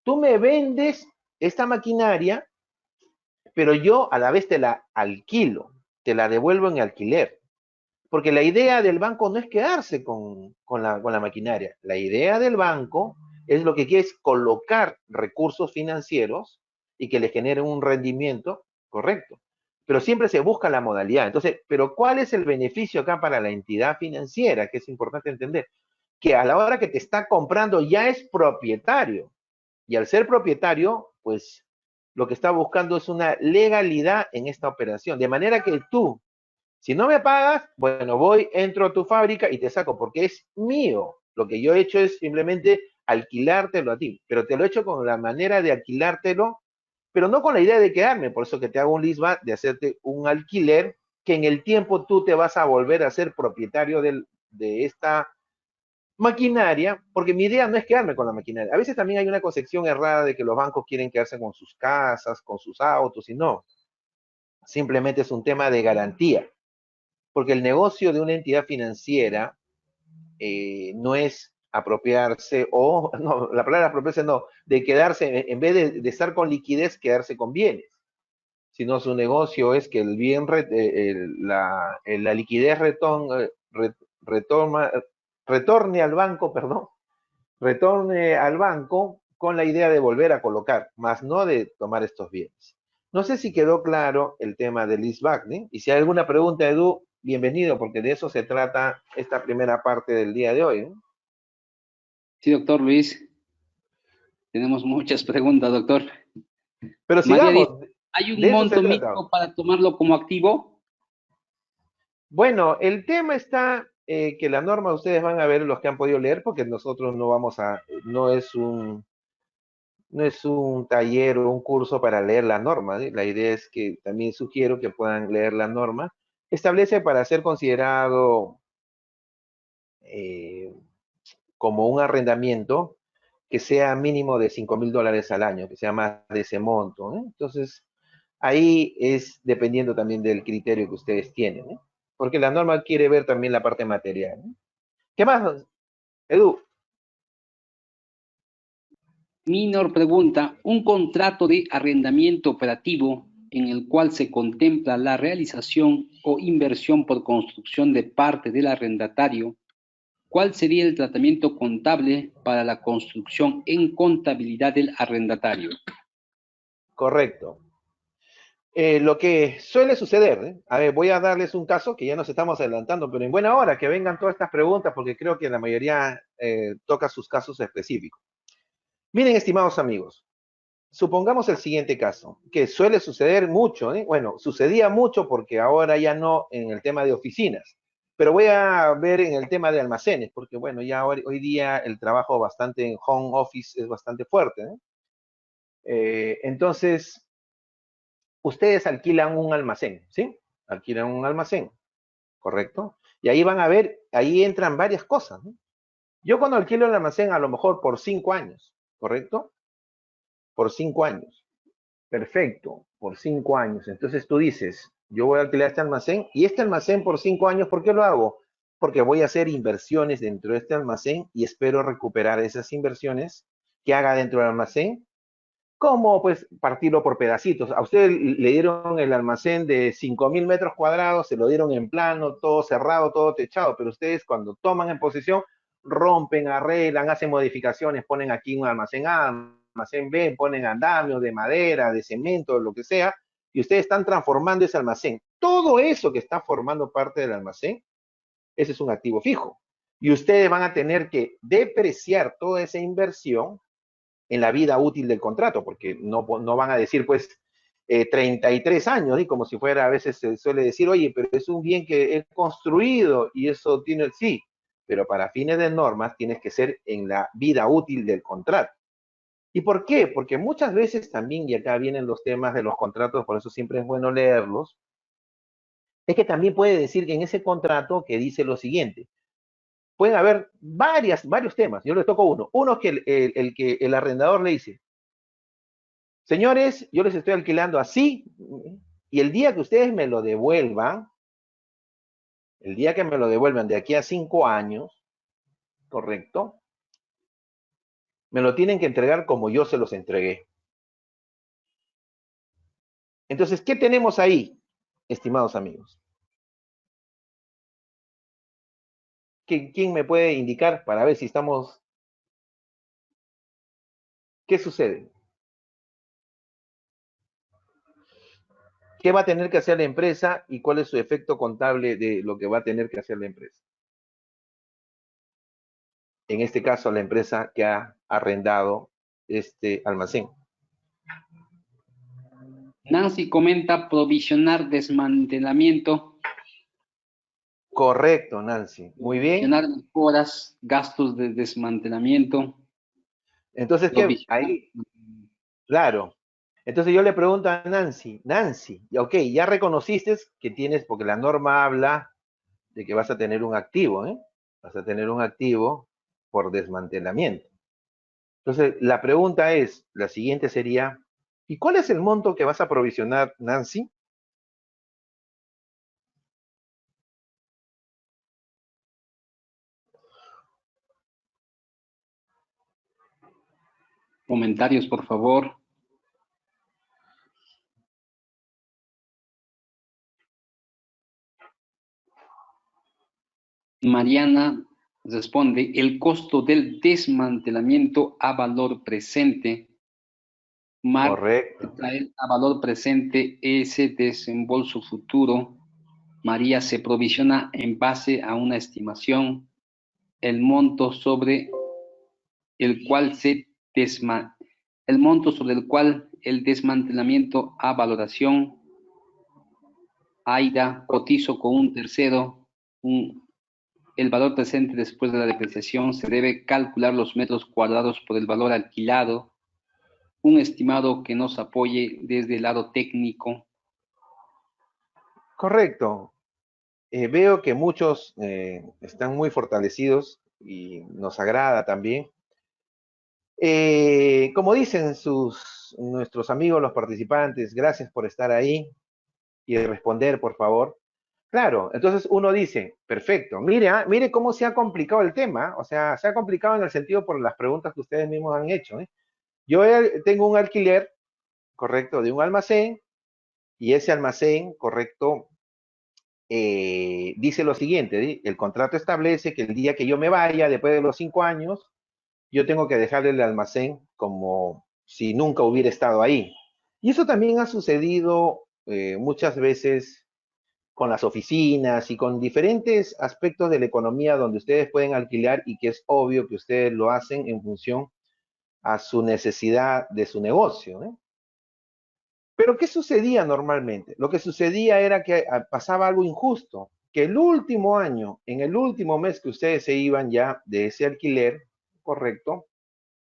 Speaker 2: Tú me vendes esta maquinaria, pero yo a la vez te la alquilo, te la devuelvo en alquiler. Porque la idea del banco no es quedarse con la maquinaria. La idea del banco es lo que quiere es colocar recursos financieros y que le generen un rendimiento correcto. pero siempre se busca la modalidad. Entonces, pero ¿cuál es el beneficio acá para la entidad financiera? Que es importante entender, que a la hora que te está comprando ya es propietario, y al ser propietario, pues lo que está buscando es una legalidad en esta operación, de manera que tú, si no me pagas, bueno, voy, entro a tu fábrica y te saco, porque es mío. Lo que yo he hecho es simplemente alquilártelo a ti, pero te lo he hecho con la manera de alquilártelo, pero no con la idea de quedarme, por eso que te hago un leaseback, de hacerte un alquiler, que en el tiempo tú te vas a volver a ser propietario de esta maquinaria, porque mi idea no es quedarme con la maquinaria. A veces también hay una concepción errada de que los bancos quieren quedarse con sus casas, con sus autos, y no, simplemente es un tema de garantía, porque el negocio de una entidad financiera no es apropiarse, o no, la palabra apropiarse no, de quedarse, en vez de estar con liquidez, quedarse con bienes, sino su negocio es que el bien, la liquidez retorna, retorne al banco, perdón, retorne al banco con la idea de volver a colocar, más no de tomar estos bienes. No sé si quedó claro el tema del leaseback, ¿eh? Y si hay alguna pregunta, Edu, bienvenido, porque de eso se trata esta primera parte del día de hoy, ¿eh?
Speaker 1: Sí, doctor Luis, tenemos muchas preguntas, doctor.
Speaker 2: Pero
Speaker 1: María
Speaker 2: sigamos,
Speaker 1: dice, ¿hay un
Speaker 2: de eso se
Speaker 1: monto
Speaker 2: trata.
Speaker 1: mínimo para tomarlo como activo?
Speaker 2: Bueno, el tema está que la norma ustedes van a ver los que han podido leer, porque nosotros no vamos a, no es un taller o un curso para leer la norma, ¿sí? La idea es que también sugiero que puedan leer la norma. Establece para ser considerado eh, como un arrendamiento que sea mínimo de $5,000 al año, que sea más de ese monto, ¿no? Entonces, ahí es dependiendo también del criterio que ustedes tienen, ¿no? Porque la norma quiere ver también la parte material, ¿no? ¿Qué más, Edu?
Speaker 1: Minor pregunta, ¿un contrato de arrendamiento operativo en el cual se contempla la realización o inversión por construcción de parte del arrendatario? ¿Cuál sería el tratamiento contable para la construcción en contabilidad del arrendatario?
Speaker 2: Correcto. Lo que suele suceder, ¿eh? A ver, voy a darles un caso que ya nos estamos adelantando, pero en buena hora que vengan todas estas preguntas, porque creo que la mayoría toca sus casos específicos. Miren, estimados amigos, supongamos el siguiente caso, que suele suceder mucho, ¿eh? Bueno, sucedía mucho porque ahora ya no en el tema de oficinas, pero voy a ver en el tema de almacenes, porque bueno, ya hoy día el trabajo bastante en home office es bastante fuerte, ¿eh? Entonces, ustedes alquilan un almacén, ¿sí? Alquilan un almacén, ¿correcto? Y ahí van a ver, ahí entran varias cosas, ¿no? Yo cuando alquilo el almacén, a lo mejor por 5 años, ¿correcto? Por 5 años. Perfecto, por 5 años. Entonces tú dices, yo voy a alquilar este almacén y este almacén por 5 años, ¿por qué lo hago? Porque voy a hacer inversiones dentro de este almacén y espero recuperar esas inversiones que haga dentro del almacén. ¿Cómo? Pues partirlo por pedacitos. A usted le dieron el almacén de 5,000 metros cuadrados, se lo dieron en plano, todo cerrado, todo techado, pero ustedes cuando toman en posesión, rompen, arreglan, hacen modificaciones, ponen aquí un almacén A, almacén B, ponen andamios de madera, de cemento, lo que sea, y ustedes están transformando ese almacén. Todo eso que está formando parte del almacén, ese es un activo fijo. Y ustedes van a tener que depreciar toda esa inversión en la vida útil del contrato, porque no van a decir, pues, 33 años, y como si fuera, a veces se suele decir, oye, pero es un bien que he construido y eso tiene, sí, pero para fines de normas tienes que ser en la vida útil del contrato. ¿Y por qué? Porque muchas veces también, y acá vienen los temas de los contratos, por eso siempre es bueno leerlos, es que también puede decir que en ese contrato que dice lo siguiente, pueden haber varios temas, yo les toco uno. Uno es que que el arrendador le dice, señores, yo les estoy alquilando así y el día que ustedes me lo devuelvan, el día que me lo devuelvan de aquí a 5 años, correcto, me lo tienen que entregar como yo se los entregué. Entonces, ¿qué tenemos ahí, estimados amigos? ¿Quién me puede indicar para ver si estamos, qué sucede? ¿Qué va a tener que hacer la empresa y cuál es su efecto contable de lo que va a tener que hacer la empresa? En este caso, la empresa que ha arrendado este almacén.
Speaker 1: Nancy comenta provisionar desmantelamiento,
Speaker 2: Correcto, Nancy. Muy bien.
Speaker 1: provisionar mejoras, gastos de desmantelamiento,
Speaker 2: Entonces, ¿qué?
Speaker 1: provisionar.
Speaker 2: Ahí, claro. Entonces yo le pregunto a Nancy, Nancy, ok, ya reconociste que tienes, porque la norma habla de que vas a tener un activo, ¿eh? Vas a tener un activo por desmantelamiento. Entonces, la pregunta es, la siguiente sería, ¿y cuál es el monto que vas a provisionar, Nancy?
Speaker 1: Comentarios, por favor. Mariana responde, el costo del desmantelamiento a valor presente. Mark
Speaker 2: Correcto.
Speaker 1: trae a valor presente ese desembolso futuro. María se provisiona en base a una estimación, el monto sobre el cual el monto sobre el cual el desmantelamiento a valoración. Aida cotizo con un tercero. El valor presente después de la depreciación se debe calcular los metros cuadrados por el valor alquilado. Un estimado que nos apoye desde el lado técnico.
Speaker 2: Correcto. Veo que muchos están muy fortalecidos y nos agrada también. Como dicen nuestros amigos, los participantes, gracias por estar ahí y responder, por favor. Claro, entonces uno dice, perfecto, mire, mire cómo se ha complicado el tema, o sea, se ha complicado en el sentido por las preguntas que ustedes mismos han hecho, ¿eh? Yo tengo un alquiler, correcto, de un almacén, y ese almacén, correcto, dice lo siguiente, ¿sí? El contrato establece que el día que yo me vaya, después de los 5 años, yo tengo que dejarle el almacén como si nunca hubiera estado ahí. Y eso también ha sucedido muchas veces con las oficinas y con diferentes aspectos de la economía donde ustedes pueden alquilar y que es obvio que ustedes lo hacen en función a su necesidad de su negocio, ¿eh? Pero ¿qué sucedía normalmente? Lo que sucedía era que pasaba algo injusto, que el último año, en el último mes que ustedes se iban ya de ese alquiler, correcto,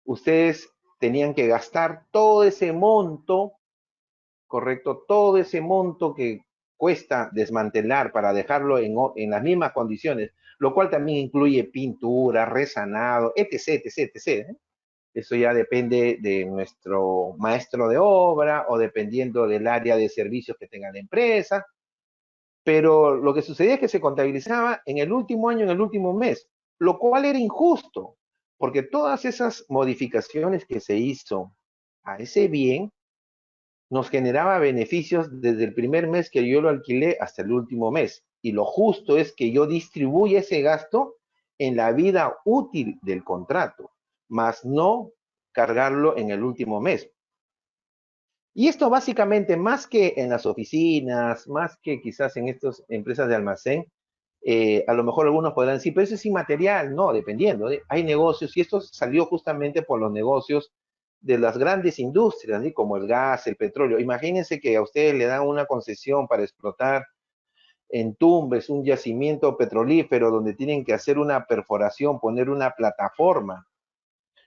Speaker 2: ustedes tenían que gastar todo ese monto, correcto, todo ese monto que cuesta desmantelar para dejarlo en las mismas condiciones, lo cual también incluye pintura, resanado, etc., etc., etc., ¿eh? Eso ya depende de nuestro maestro de obra o dependiendo del área de servicios que tenga la empresa. Pero lo que sucedía es que se contabilizaba en el último año, en el último mes, lo cual era injusto, porque todas esas modificaciones que se hizo a ese bien nos generaba beneficios desde el primer mes que yo lo alquilé hasta el último mes. Y lo justo es que yo distribuya ese gasto en la vida útil del contrato, más no cargarlo en el último mes. Y esto básicamente, más que en las oficinas, más que quizás en estas empresas de almacén, a lo mejor algunos podrán decir, pero eso es inmaterial. No, dependiendo, ¿eh? Hay negocios y esto salió justamente por los negocios de las grandes industrias, ¿sí? Como el gas, el petróleo. Imagínense que a ustedes le dan una concesión para explotar en Tumbes un yacimiento petrolífero donde tienen que hacer una perforación, poner una plataforma,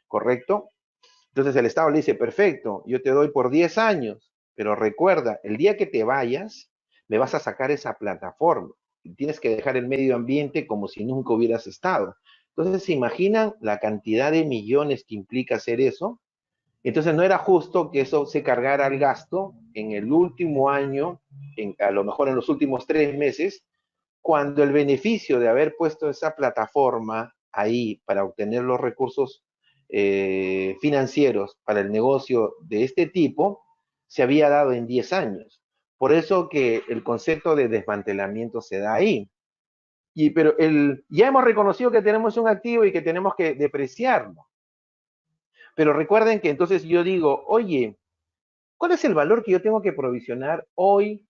Speaker 2: ¿correcto? Entonces el Estado le dice, perfecto, yo te doy por 10 años, pero recuerda, el día que te vayas, me vas a sacar esa plataforma. Y tienes que dejar el medio ambiente como si nunca hubieras estado. Entonces, ¿se imaginan la cantidad de millones que implica hacer eso? Entonces, no era justo que eso se cargara al gasto en el último año, a lo mejor en los últimos 3 meses, cuando el beneficio de haber puesto esa plataforma ahí para obtener los recursos financieros para el negocio de este tipo se había dado en 10 años. Por eso que el concepto de desmantelamiento se da ahí. Pero ya hemos reconocido que tenemos un activo y que tenemos que depreciarlo. Pero recuerden que entonces yo digo, oye, ¿cuál es el valor que yo tengo que provisionar hoy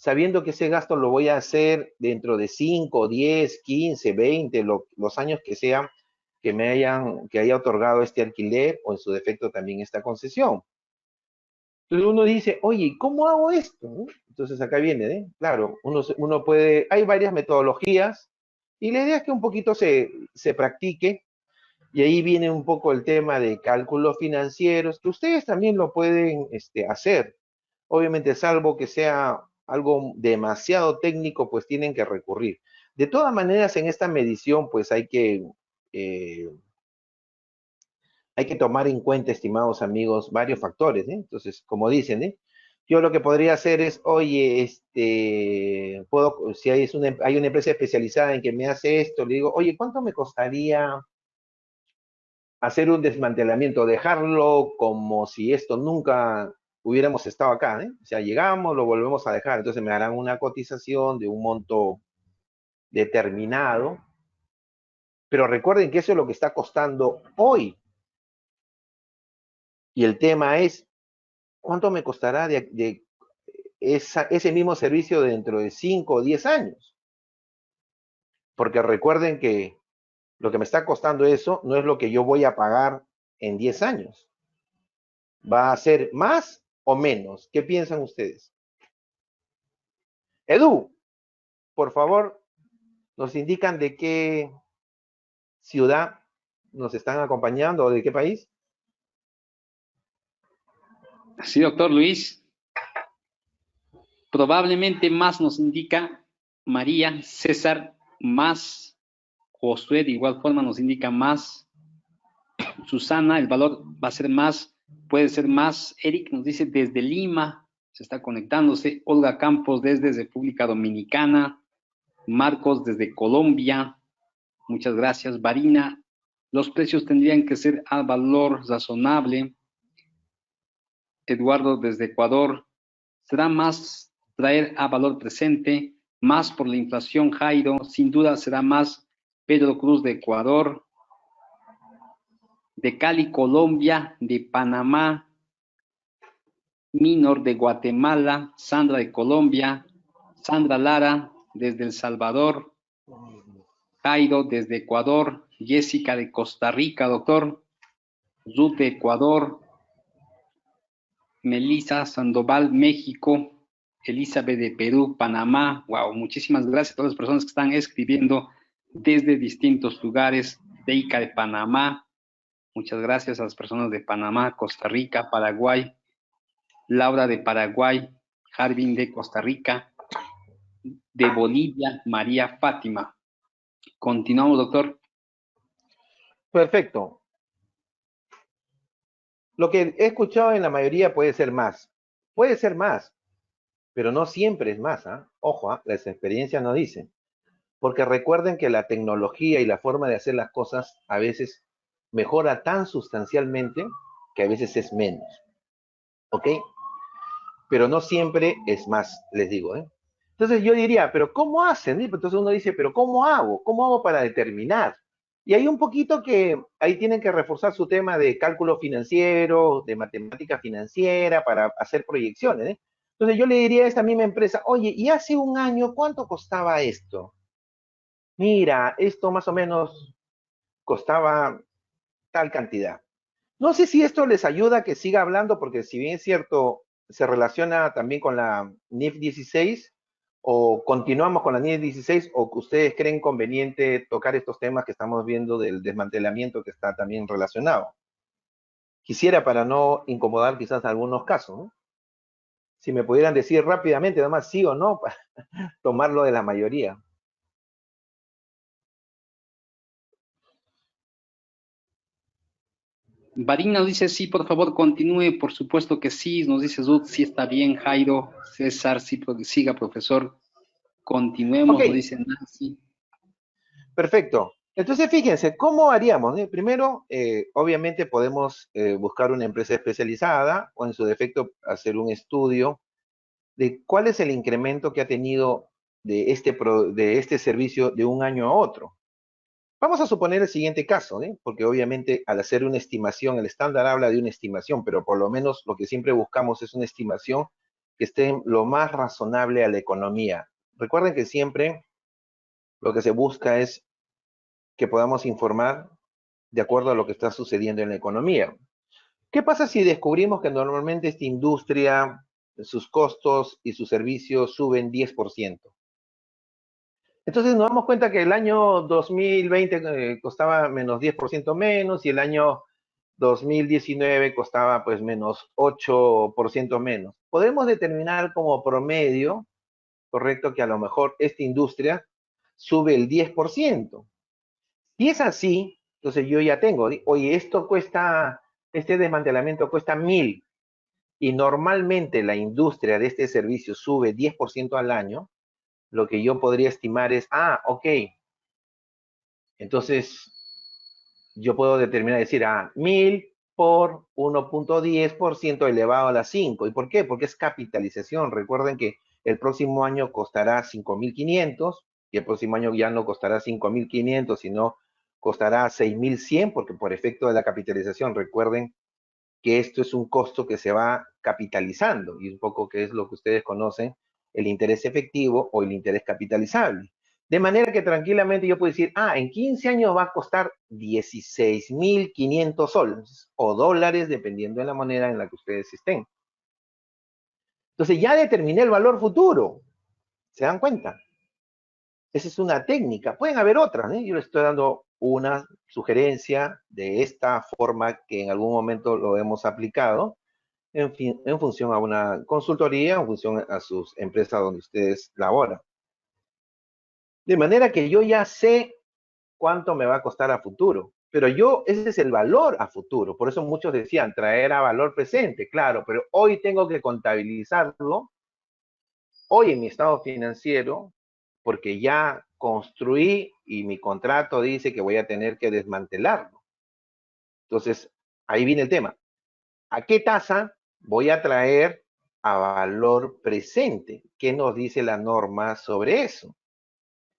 Speaker 2: sabiendo que ese gasto lo voy a hacer dentro de 5, 10, 15, 20, los años que sean que haya otorgado este alquiler o en su defecto también esta concesión. Entonces uno dice, oye, ¿cómo hago esto? ¿No? Entonces acá viene, claro, uno puede, hay varias metodologías y la idea es que un poquito se practique y ahí viene un poco el tema de cálculos financieros, que ustedes también lo pueden hacer. Obviamente, salvo que sea algo demasiado técnico, pues tienen que recurrir. De todas maneras, en esta medición, pues eh, hay que tomar en cuenta, estimados amigos, varios factores, ¿eh? Entonces, como dicen, yo lo que podría hacer es, oye, si hay una empresa especializada en que me hace esto, le digo, oye, ¿cuánto me costaría hacer un desmantelamiento, dejarlo como si esto nunca hubiéramos estado acá, ¿eh? O sea, llegamos, lo volvemos a dejar, entonces me harán una cotización de un monto determinado, pero recuerden que eso es lo que está costando hoy. Y el tema es, ¿cuánto me costará de ese mismo servicio dentro de 5 o 10 años? Porque recuerden que lo que me está costando eso no es lo que yo voy a pagar en 10 años. ¿Va a ser más o menos? ¿Qué piensan ustedes? Edu, por favor, nos indican de qué ciudad nos están acompañando o de qué país.
Speaker 1: Sí, doctor Luis. Probablemente más nos indica María, César, más Josué, de igual forma nos indica más. Susana, el valor va a ser más, puede ser más. Eric nos dice desde Lima, se está conectándose. Olga Campos desde República Dominicana. Marcos desde Colombia. Muchas gracias. Varina, los precios tendrían que ser a valor razonable. Eduardo desde Ecuador, será más traer a valor presente, más por la inflación. Jairo, sin duda será más. Pedro Cruz de Ecuador, de Cali, Colombia, de Panamá, Minor de Guatemala, Sandra de Colombia, Sandra Lara desde El Salvador, Jairo desde Ecuador, Jessica de Costa Rica, doctor, Ruth de Ecuador, Melissa Sandoval, México, Elizabeth de Perú, Panamá. Wow, muchísimas gracias a todas las personas que están escribiendo desde distintos lugares. Deika de Panamá, muchas gracias a las personas de Panamá, Costa Rica, Paraguay. Laura de Paraguay, Jarvin de Costa Rica, de Bolivia, María Fátima. Continuamos, doctor.
Speaker 2: Perfecto. Lo que he escuchado en la mayoría puede ser más. Puede ser más, pero no siempre es más, ¿ah? Ojo, ¿ah? Las experiencias no dicen. Porque recuerden que la tecnología y la forma de hacer las cosas a veces mejora tan sustancialmente que a veces es menos. ¿Ok? Pero no siempre es más, les digo, ¿eh? Entonces yo diría, pero ¿cómo hacen? Entonces uno dice, pero ¿cómo hago? ¿Cómo hago para determinar? Y hay un poquito que ahí tienen que reforzar su tema de cálculo financiero, de matemática financiera, para hacer proyecciones, ¿eh? Entonces yo le diría a esta misma empresa, oye, ¿y hace un año cuánto costaba esto? Mira, esto más o menos costaba tal cantidad. No sé si esto les ayuda a que siga hablando, porque si bien es cierto, se relaciona también con la NIF 16, o continuamos con la NIF 16, o que ustedes creen conveniente tocar estos temas que estamos viendo del desmantelamiento que está también relacionado. Quisiera, para no incomodar quizás algunos casos, ¿no? Si me pudieran decir rápidamente, nada más sí o no, para tomarlo de la mayoría.
Speaker 1: Varina nos dice, sí, por favor, continúe. Por supuesto que sí. Nos dice Ruth, sí está bien. Jairo, César, sí, siga, profesor.
Speaker 2: Ok,
Speaker 1: Continuemos, nos dice Nancy.
Speaker 2: perfecto. Entonces, fíjense, ¿cómo haríamos? Primero, obviamente podemos buscar una empresa especializada o en su defecto hacer un estudio de cuál es el incremento que ha tenido de este servicio de un año a otro. Vamos a suponer el siguiente caso, porque obviamente al hacer una estimación, el estándar habla de una estimación, pero por lo menos lo que siempre buscamos es una estimación que esté lo más razonable a la economía. Recuerden que siempre lo que se busca es que podamos informar de acuerdo a lo que está sucediendo en la economía. ¿Qué pasa si descubrimos que normalmente esta industria, sus costos y sus servicios suben 10%? Entonces nos damos cuenta que el año 2020 costaba menos 10% menos y el año 2019 costaba pues menos 8% menos. Podemos determinar como promedio, correcto, que a lo mejor esta industria sube el 10%. Si es así, entonces yo ya tengo, oye, esto cuesta, este desmantelamiento cuesta 1.000 y normalmente la industria de este servicio sube 10% al año, lo que yo podría estimar es, ok, entonces yo puedo determinar, decir, 1.000 por 1.10% elevado a la 5. ¿Y por qué? Porque es capitalización. Recuerden que el próximo año costará 5.500 y el próximo año ya no costará 5.500, sino costará 6.100 porque por efecto de la capitalización, recuerden que esto es un costo que se va capitalizando y un poco que es lo que ustedes conocen, el interés efectivo o el interés capitalizable. De manera que tranquilamente yo puedo decir, en 15 años va a costar 16.500 soles o dólares, dependiendo de la moneda en la que ustedes estén. Entonces ya determiné el valor futuro. ¿Se dan cuenta? Esa es una técnica. Pueden haber otras, ¿eh? Yo les estoy dando una sugerencia de esta forma que en algún momento lo hemos aplicado en función a una consultoría, en función a sus empresas donde ustedes laboran. De manera que yo ya sé cuánto me va a costar a futuro, pero ese es el valor a futuro. Por eso muchos decían traer a valor presente, claro, pero hoy tengo que contabilizarlo, hoy en mi estado financiero, porque ya construí y mi contrato dice que voy a tener que desmantelarlo. Entonces, ahí viene el tema. ¿A qué tasa voy a traer a valor presente? ¿Qué nos dice la norma sobre eso?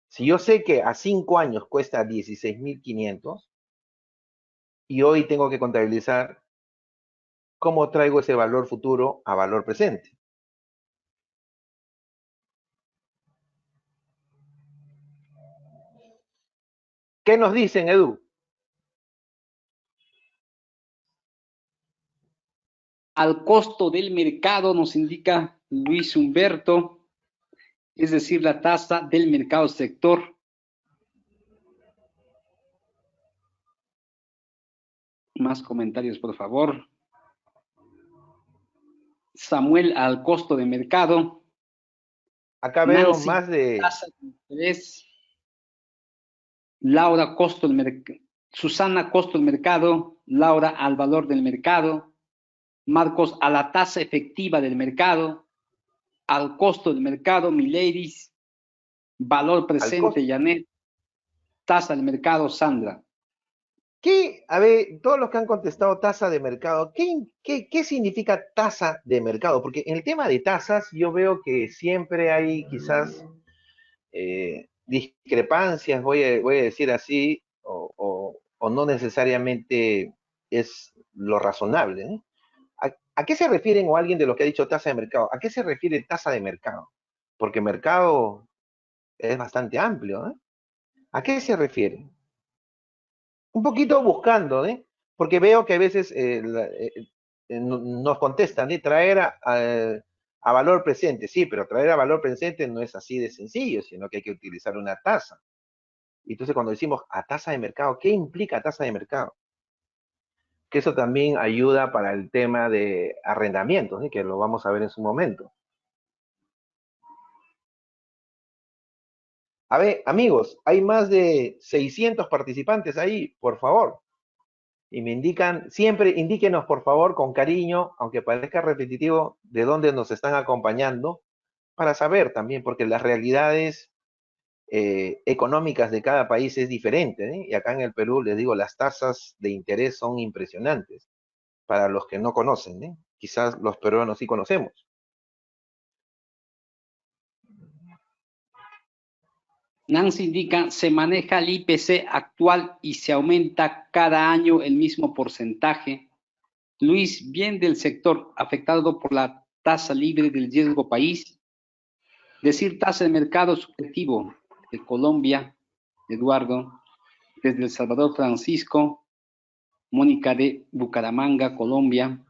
Speaker 2: Si yo sé que a 5 años cuesta 16.500 y hoy tengo que contabilizar cómo traigo ese valor futuro a valor presente. ¿Qué nos dicen, Edu?
Speaker 1: Al costo del mercado, nos indica Luis Humberto, es decir, la tasa del mercado sector. Más comentarios, por favor. Samuel, al costo de mercado.
Speaker 2: Acá veo
Speaker 1: Nancy,
Speaker 2: más de...
Speaker 1: tasa de interés. Laura, costo del mercado. Susana, costo del mercado. Laura, al valor del mercado. Marcos, a la tasa efectiva del mercado. Al costo del mercado, Miledis. Valor presente, Janet. Tasa del mercado, Sandra.
Speaker 2: A ver, todos los que han contestado tasa de mercado, ¿qué significa tasa de mercado? Porque en el tema de tasas yo veo que siempre hay quizás discrepancias, voy a decir así, o no necesariamente es lo razonable, ¿eh? ¿A qué se refieren, o alguien de los que ha dicho tasa de mercado, a qué se refiere tasa de mercado? Porque mercado es bastante amplio, ¿eh? ¿A qué se refiere? Un poquito buscando, ¿eh? Porque veo que a veces nos contestan, traer a valor presente. Sí, pero traer a valor presente no es así de sencillo, sino que hay que utilizar una tasa. Y entonces cuando decimos a tasa de mercado, ¿qué implica tasa de mercado? Que eso también ayuda para el tema de arrendamientos, ¿sí? Que lo vamos a ver en su momento. A ver, amigos, hay más de 600 participantes ahí, por favor. Y me indican, siempre indíquenos por favor con cariño, aunque parezca repetitivo, de dónde nos están acompañando, para saber también, porque las realidades económicas de cada país es diferente, ¿eh? Y acá en el Perú, les digo, las tasas de interés son impresionantes para los que no conocen, ¿eh? Quizás los peruanos sí conocemos.
Speaker 1: Nancy indica, se maneja el IPC actual y se aumenta cada año el mismo porcentaje. Luis, bien del sector afectado por la tasa libre del riesgo país. Decir tasa de mercado subjetivo de Colombia, Eduardo. Desde El Salvador, Francisco. Mónica de Bucaramanga, Colombia.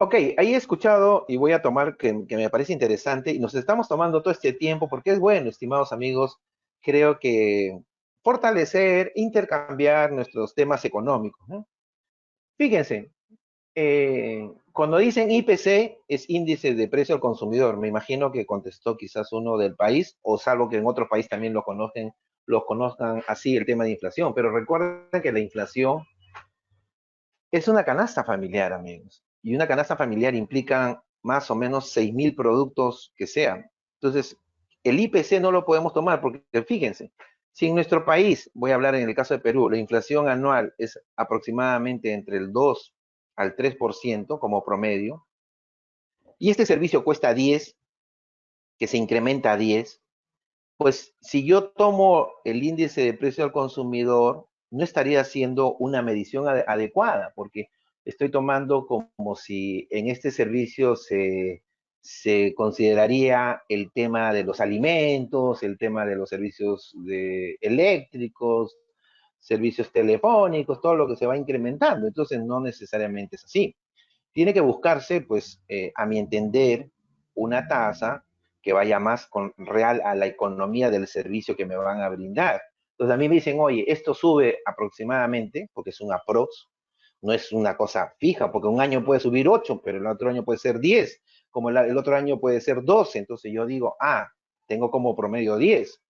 Speaker 2: Ok, ahí he escuchado y voy a tomar que me parece interesante y nos estamos tomando todo este tiempo porque es bueno, estimados amigos, creo que fortalecer, intercambiar nuestros temas económicos, ¿no? Fíjense, cuando dicen IPC es índice de precio al consumidor, me imagino que contestó quizás uno del país o salvo que en otro país también lo conozcan así el tema de inflación, pero recuerden que la inflación es una canasta familiar, amigos. Y una canasta familiar implica más o menos 6.000 productos que sean. Entonces, el IPC no lo podemos tomar porque, fíjense, si en nuestro país, voy a hablar en el caso de Perú, la inflación anual es aproximadamente entre el 2 al 3% como promedio, y este servicio cuesta 10, que se incrementa a 10, pues si yo tomo el índice de precio al consumidor, no estaría haciendo una medición adecuada, porque estoy tomando como si en este servicio se consideraría el tema de los alimentos, el tema de los servicios eléctricos, servicios telefónicos, todo lo que se va incrementando. Entonces, no necesariamente es así. Tiene que buscarse, pues, a mi entender, una tasa que vaya más con real a la economía del servicio que me van a brindar. Entonces a mí me dicen, oye, esto sube aproximadamente, porque es un aprox, no es una cosa fija, porque un año puede subir 8, pero el otro año puede ser 10, como el otro año puede ser 12, entonces yo digo, tengo como promedio 10,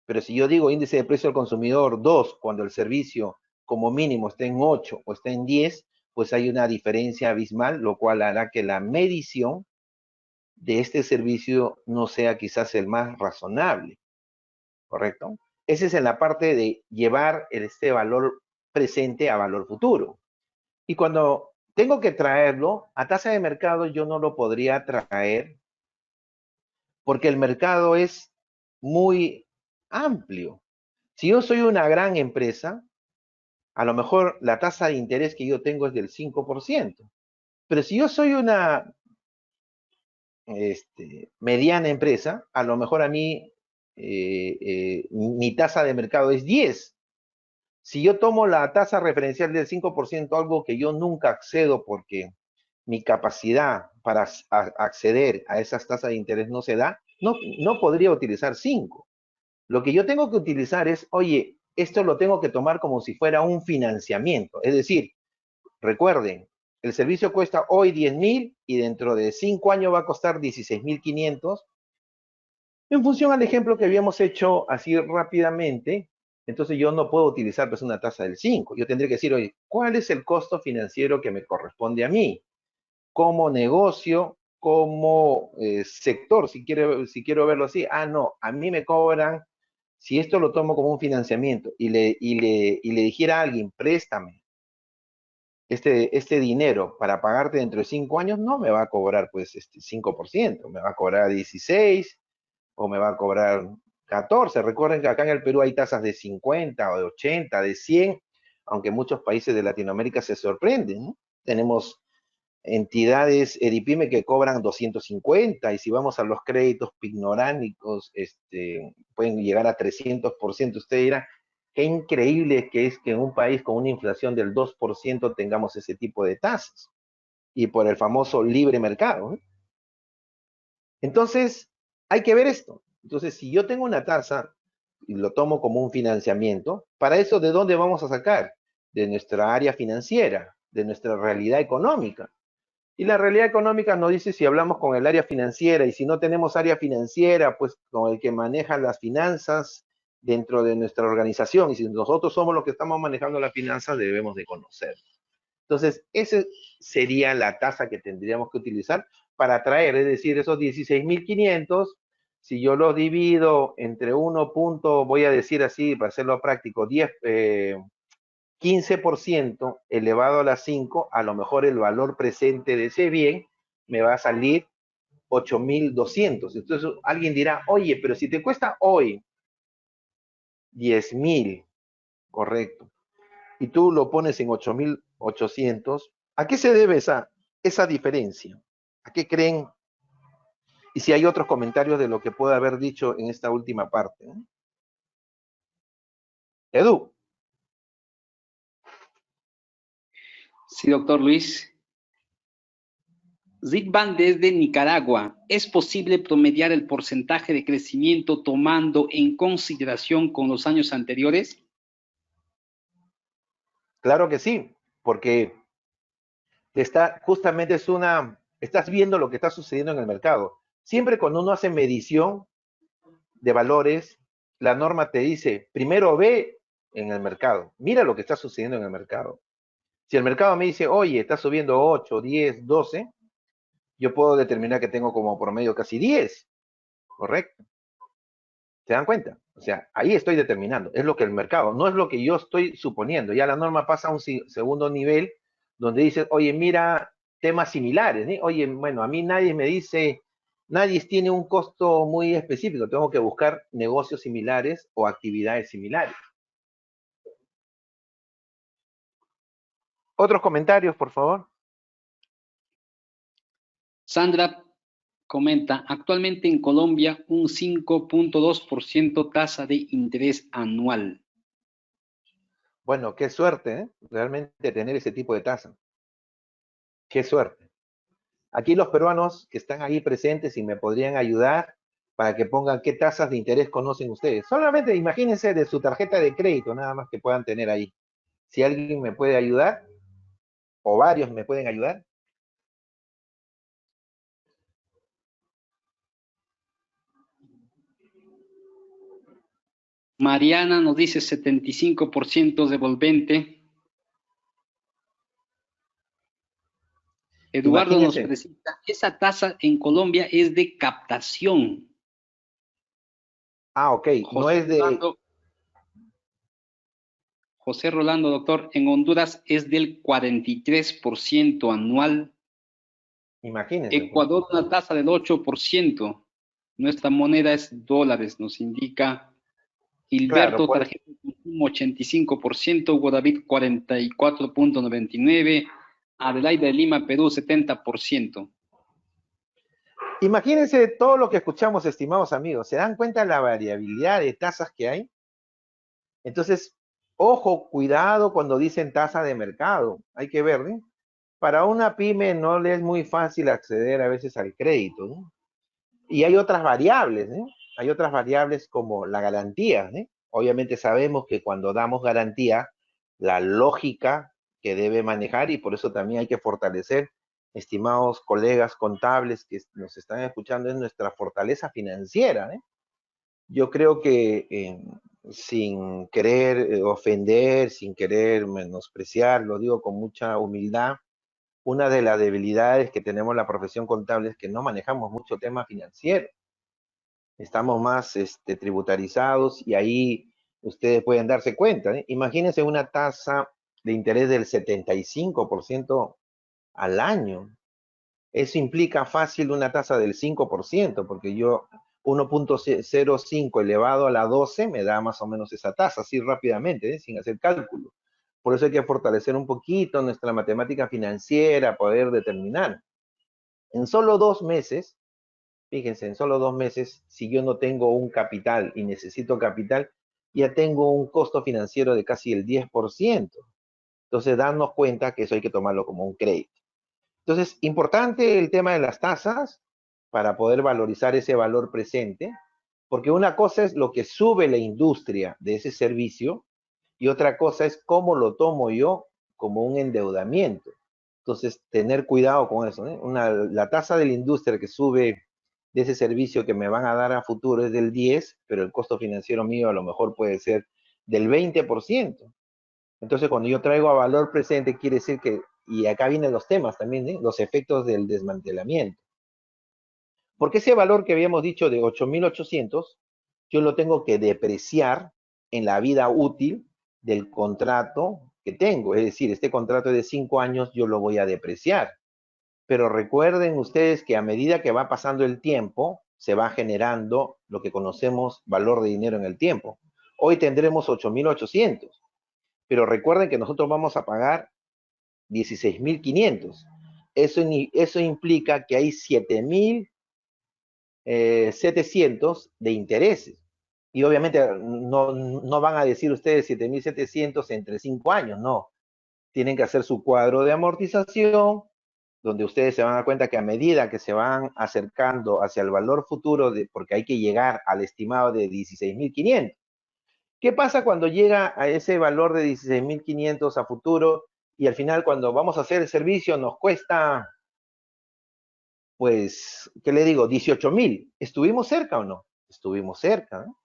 Speaker 2: pero si yo digo índice de precio al consumidor 2, cuando el servicio como mínimo está en 8 o está en 10, pues hay una diferencia abismal, lo cual hará que la medición de este servicio no sea quizás el más razonable, ¿correcto? Ese es en la parte de llevar este valor presente a valor futuro. Y cuando tengo que traerlo a tasa de mercado, yo no lo podría traer porque el mercado es muy amplio. Si yo soy una gran empresa, a lo mejor la tasa de interés que yo tengo es del 5%. Pero si yo soy una mediana empresa, a lo mejor a mí mi tasa de mercado es 10. Si yo tomo la tasa referencial del 5%, algo que yo nunca accedo porque mi capacidad para acceder a esas tasas de interés no se da, no podría utilizar 5. Lo que yo tengo que utilizar es, oye, esto lo tengo que tomar como si fuera un financiamiento. Es decir, recuerden, el servicio cuesta hoy 10.000 y dentro de 5 años va a costar 16.500. En función al ejemplo que habíamos hecho así rápidamente, entonces yo no puedo utilizar pues una tasa del 5. Yo tendría que decir, oye, ¿cuál es el costo financiero que me corresponde a mí? Como negocio, como sector, si quiero verlo así. No, a mí me cobran, si esto lo tomo como un financiamiento y le dijera a alguien, préstame este dinero para pagarte dentro de 5 años, no me va a cobrar pues 5%, me va a cobrar 16 o me va a cobrar 14. Recuerden que acá en el Perú hay tasas de 50 o de 80, de 100, aunque muchos países de Latinoamérica se sorprenden, ¿no? Tenemos entidades EDIPYME que cobran 250 y si vamos a los créditos pignoránicos, pueden llegar a 300%. Usted dirá, qué increíble que es que en un país con una inflación del 2% tengamos ese tipo de tasas y por el famoso libre mercado, ¿no? Entonces, hay que ver esto. Entonces, si yo tengo una tasa y lo tomo como un financiamiento, para eso, ¿de dónde vamos a sacar? De nuestra área financiera, de nuestra realidad económica. Y la realidad económica nos dice si hablamos con el área financiera y si no tenemos área financiera, pues con el que maneja las finanzas dentro de nuestra organización. Y si nosotros somos los que estamos manejando las finanzas, debemos de conocer. Entonces, esa sería la tasa que tendríamos que utilizar para traer, es decir, esos 16.500, si yo los divido entre 1 punto, voy a decir así, para hacerlo práctico, 15% elevado a las 5, a lo mejor el valor presente de ese bien me va a salir 8.200. Entonces alguien dirá, oye, pero si te cuesta hoy 10.000, correcto, y tú lo pones en 8.800, ¿a qué se debe esa diferencia? ¿A qué creen? Y si hay otros comentarios de lo que pueda haber dicho en esta última parte, ¿no? Edu.
Speaker 1: Sí, doctor Luis. Zigban desde Nicaragua. ¿Es posible promediar el porcentaje de crecimiento tomando en consideración con los años anteriores?
Speaker 2: Claro que sí, porque justamente estás viendo lo que está sucediendo en el mercado. Siempre cuando uno hace medición de valores, la norma te dice, primero ve en el mercado, mira lo que está sucediendo en el mercado. Si el mercado me dice, oye, está subiendo 8, 10, 12, yo puedo determinar que tengo como promedio casi 10, ¿correcto? ¿Se dan cuenta? O sea, ahí estoy determinando, es lo que el mercado, no es lo que yo estoy suponiendo. Ya la norma pasa a un segundo nivel donde dice, oye, mira temas similares, ¿sí? Oye, bueno, a mí nadie me dice, nadie tiene un costo muy específico, tengo que buscar negocios similares o actividades similares. Otros comentarios, por favor.
Speaker 1: Sandra comenta, actualmente en Colombia un 5.2% tasa de interés anual.
Speaker 2: Bueno, qué suerte, ¿eh? Realmente tener ese tipo de tasa. Qué suerte. Aquí los peruanos que están ahí presentes y me podrían ayudar para que pongan qué tasas de interés conocen ustedes. Solamente imagínense de su tarjeta de crédito, nada más que puedan tener ahí. Si alguien me puede ayudar, o varios me pueden ayudar.
Speaker 1: Mariana nos dice 75% devolvente. Eduardo nos
Speaker 2: Imagínense.
Speaker 1: presenta, esa tasa en Colombia es de captación.
Speaker 2: Ah, ok. No
Speaker 1: José
Speaker 2: es de.
Speaker 1: Rolando, José Rolando, doctor, en Honduras es del 43% anual.
Speaker 2: Imagínense, pues.
Speaker 1: Ecuador una tasa del 8%. Nuestra moneda es dólares, nos indica
Speaker 2: Claro,
Speaker 1: Hilberto, tarjeta de consumo 85%, Hugo David 44.99%, Adelaida de Lima, Perú 70%.
Speaker 2: imagínense todo lo que escuchamos, estimados amigos. ¿Se dan cuenta de la variabilidad de tasas que hay? Entonces, ojo, cuidado cuando dicen tasa de mercado. Hay que ver, ¿no? Para una pyme no le es muy fácil acceder a veces al crédito, ¿no? Y hay otras variables, ¿no? Hay otras variables como la garantía, ¿no? Obviamente sabemos que cuando damos garantía, la lógica que debe manejar, y por eso también hay que fortalecer, estimados colegas contables que nos están escuchando, es nuestra fortaleza financiera, ¿eh? Yo creo que sin querer ofender, sin querer menospreciar, lo digo con mucha humildad, una de las debilidades que tenemos la profesión contable es que no manejamos mucho tema financiero. Estamos más tributarizados y ahí ustedes pueden darse cuenta, ¿eh? Imagínense una tasa de interés del 75% al año. Eso implica fácil una tasa del 5%, porque yo 1.05 elevado a la 12 me da más o menos esa tasa, así rápidamente, ¿eh? Sin hacer cálculo. Por eso hay que fortalecer un poquito nuestra matemática financiera, poder determinar. En solo 2 meses, fíjense, en solo 2 meses, si yo no tengo un capital y necesito capital, ya tengo un costo financiero de casi el 10%. Entonces, darnos cuenta que eso hay que tomarlo como un crédito. Entonces, importante el tema de las tasas para poder valorizar ese valor presente, porque una cosa es lo que sube la industria de ese servicio y otra cosa es cómo lo tomo yo como un endeudamiento. Entonces, tener cuidado con eso, ¿eh? La tasa de la industria que sube de ese servicio que me van a dar a futuro es del 10, pero el costo financiero mío a lo mejor puede ser del 20%. Entonces, cuando yo traigo a valor presente, quiere decir que, y acá vienen los temas también, ¿eh? Los efectos del desmantelamiento. Porque ese valor que habíamos dicho de 8.800, yo lo tengo que depreciar en la vida útil del contrato que tengo. Es decir, este contrato de 5 años yo lo voy a depreciar. Pero recuerden ustedes que a medida que va pasando el tiempo, se va generando lo que conocemos valor de dinero en el tiempo. Hoy tendremos 8.800. pero recuerden que nosotros vamos a pagar 16.500. Eso implica que hay 7.700 de intereses. Y obviamente no van a decir ustedes 7.700 entre 5 años, no. Tienen que hacer su cuadro de amortización, donde ustedes se van a dar cuenta que a medida que se van acercando hacia el valor futuro, porque hay que llegar al estimado de 16.500. ¿Qué pasa cuando llega a ese valor de 16.500 a futuro y al final cuando vamos a hacer el servicio nos cuesta, pues, ¿qué le digo? 18.000. ¿Estuvimos cerca o no? Estuvimos cerca, ¿no?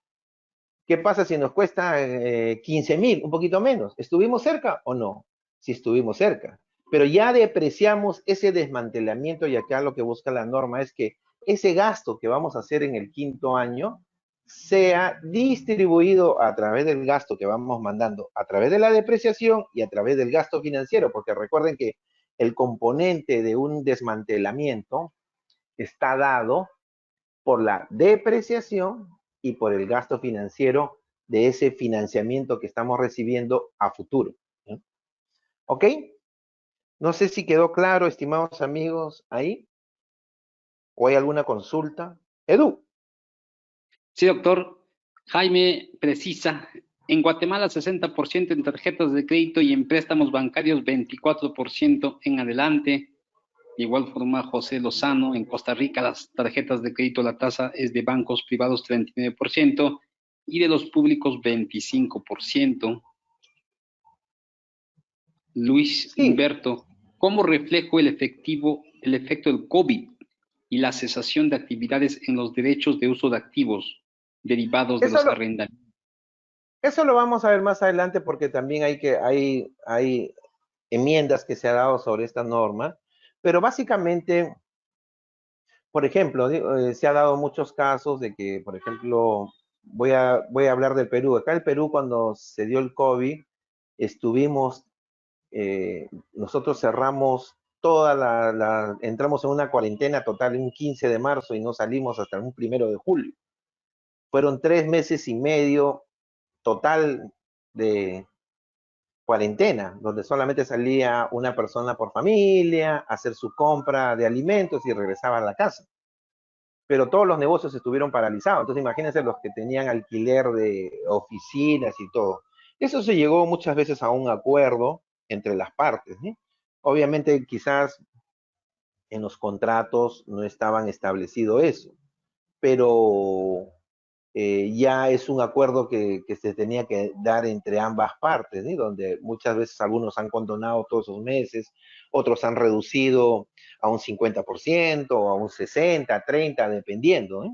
Speaker 2: ¿Qué pasa si nos cuesta 15.000, un poquito menos? ¿Estuvimos cerca o no? Sí estuvimos cerca. Pero ya depreciamos ese desmantelamiento y acá lo que busca la norma es que ese gasto que vamos a hacer en el quinto año sea distribuido a través del gasto que vamos mandando, a través de la depreciación y a través del gasto financiero, porque recuerden que el componente de un desmantelamiento está dado por la depreciación y por el gasto financiero de ese financiamiento que estamos recibiendo a futuro. ¿Sí? ¿Ok? No sé si quedó claro, estimados amigos, ahí, o hay alguna consulta. Edu.
Speaker 1: Sí, doctor. Jaime precisa. En Guatemala 60% en tarjetas de crédito y en préstamos bancarios 24% en adelante. De igual forma, José Lozano, en Costa Rica las tarjetas de crédito, la tasa es de bancos privados 39% y de los públicos 25%. Luis
Speaker 2: Sí,
Speaker 1: Humberto, ¿cómo reflejo el efecto del COVID y la cesación de actividades en los derechos de uso de activos derivados de
Speaker 2: eso
Speaker 1: los
Speaker 2: lo,
Speaker 1: arrendamientos?
Speaker 2: eso lo vamos a ver más adelante porque también hay enmiendas que se ha dado sobre esta norma, pero básicamente, por ejemplo, se ha dado muchos casos de que, por ejemplo, voy a hablar del Perú. Acá el Perú, cuando se dio el COVID, estuvimos, nosotros cerramos entramos en una cuarentena total un 15 de marzo y no salimos hasta un 1 de julio. Fueron 3 meses y medio total de cuarentena, donde solamente salía una persona por familia, a hacer su compra de alimentos y regresaba a la casa. Pero todos los negocios estuvieron paralizados. Entonces imagínense los que tenían alquiler de oficinas y todo. Eso se llegó muchas veces a un acuerdo entre las partes, ¿sí? Obviamente quizás en los contratos no estaban establecido eso, pero ya es un acuerdo que se tenía que dar entre ambas partes, ¿sí? Donde muchas veces algunos han condonado todos esos meses, otros han reducido a un 50% o a un 60, 30, dependiendo, ¿eh?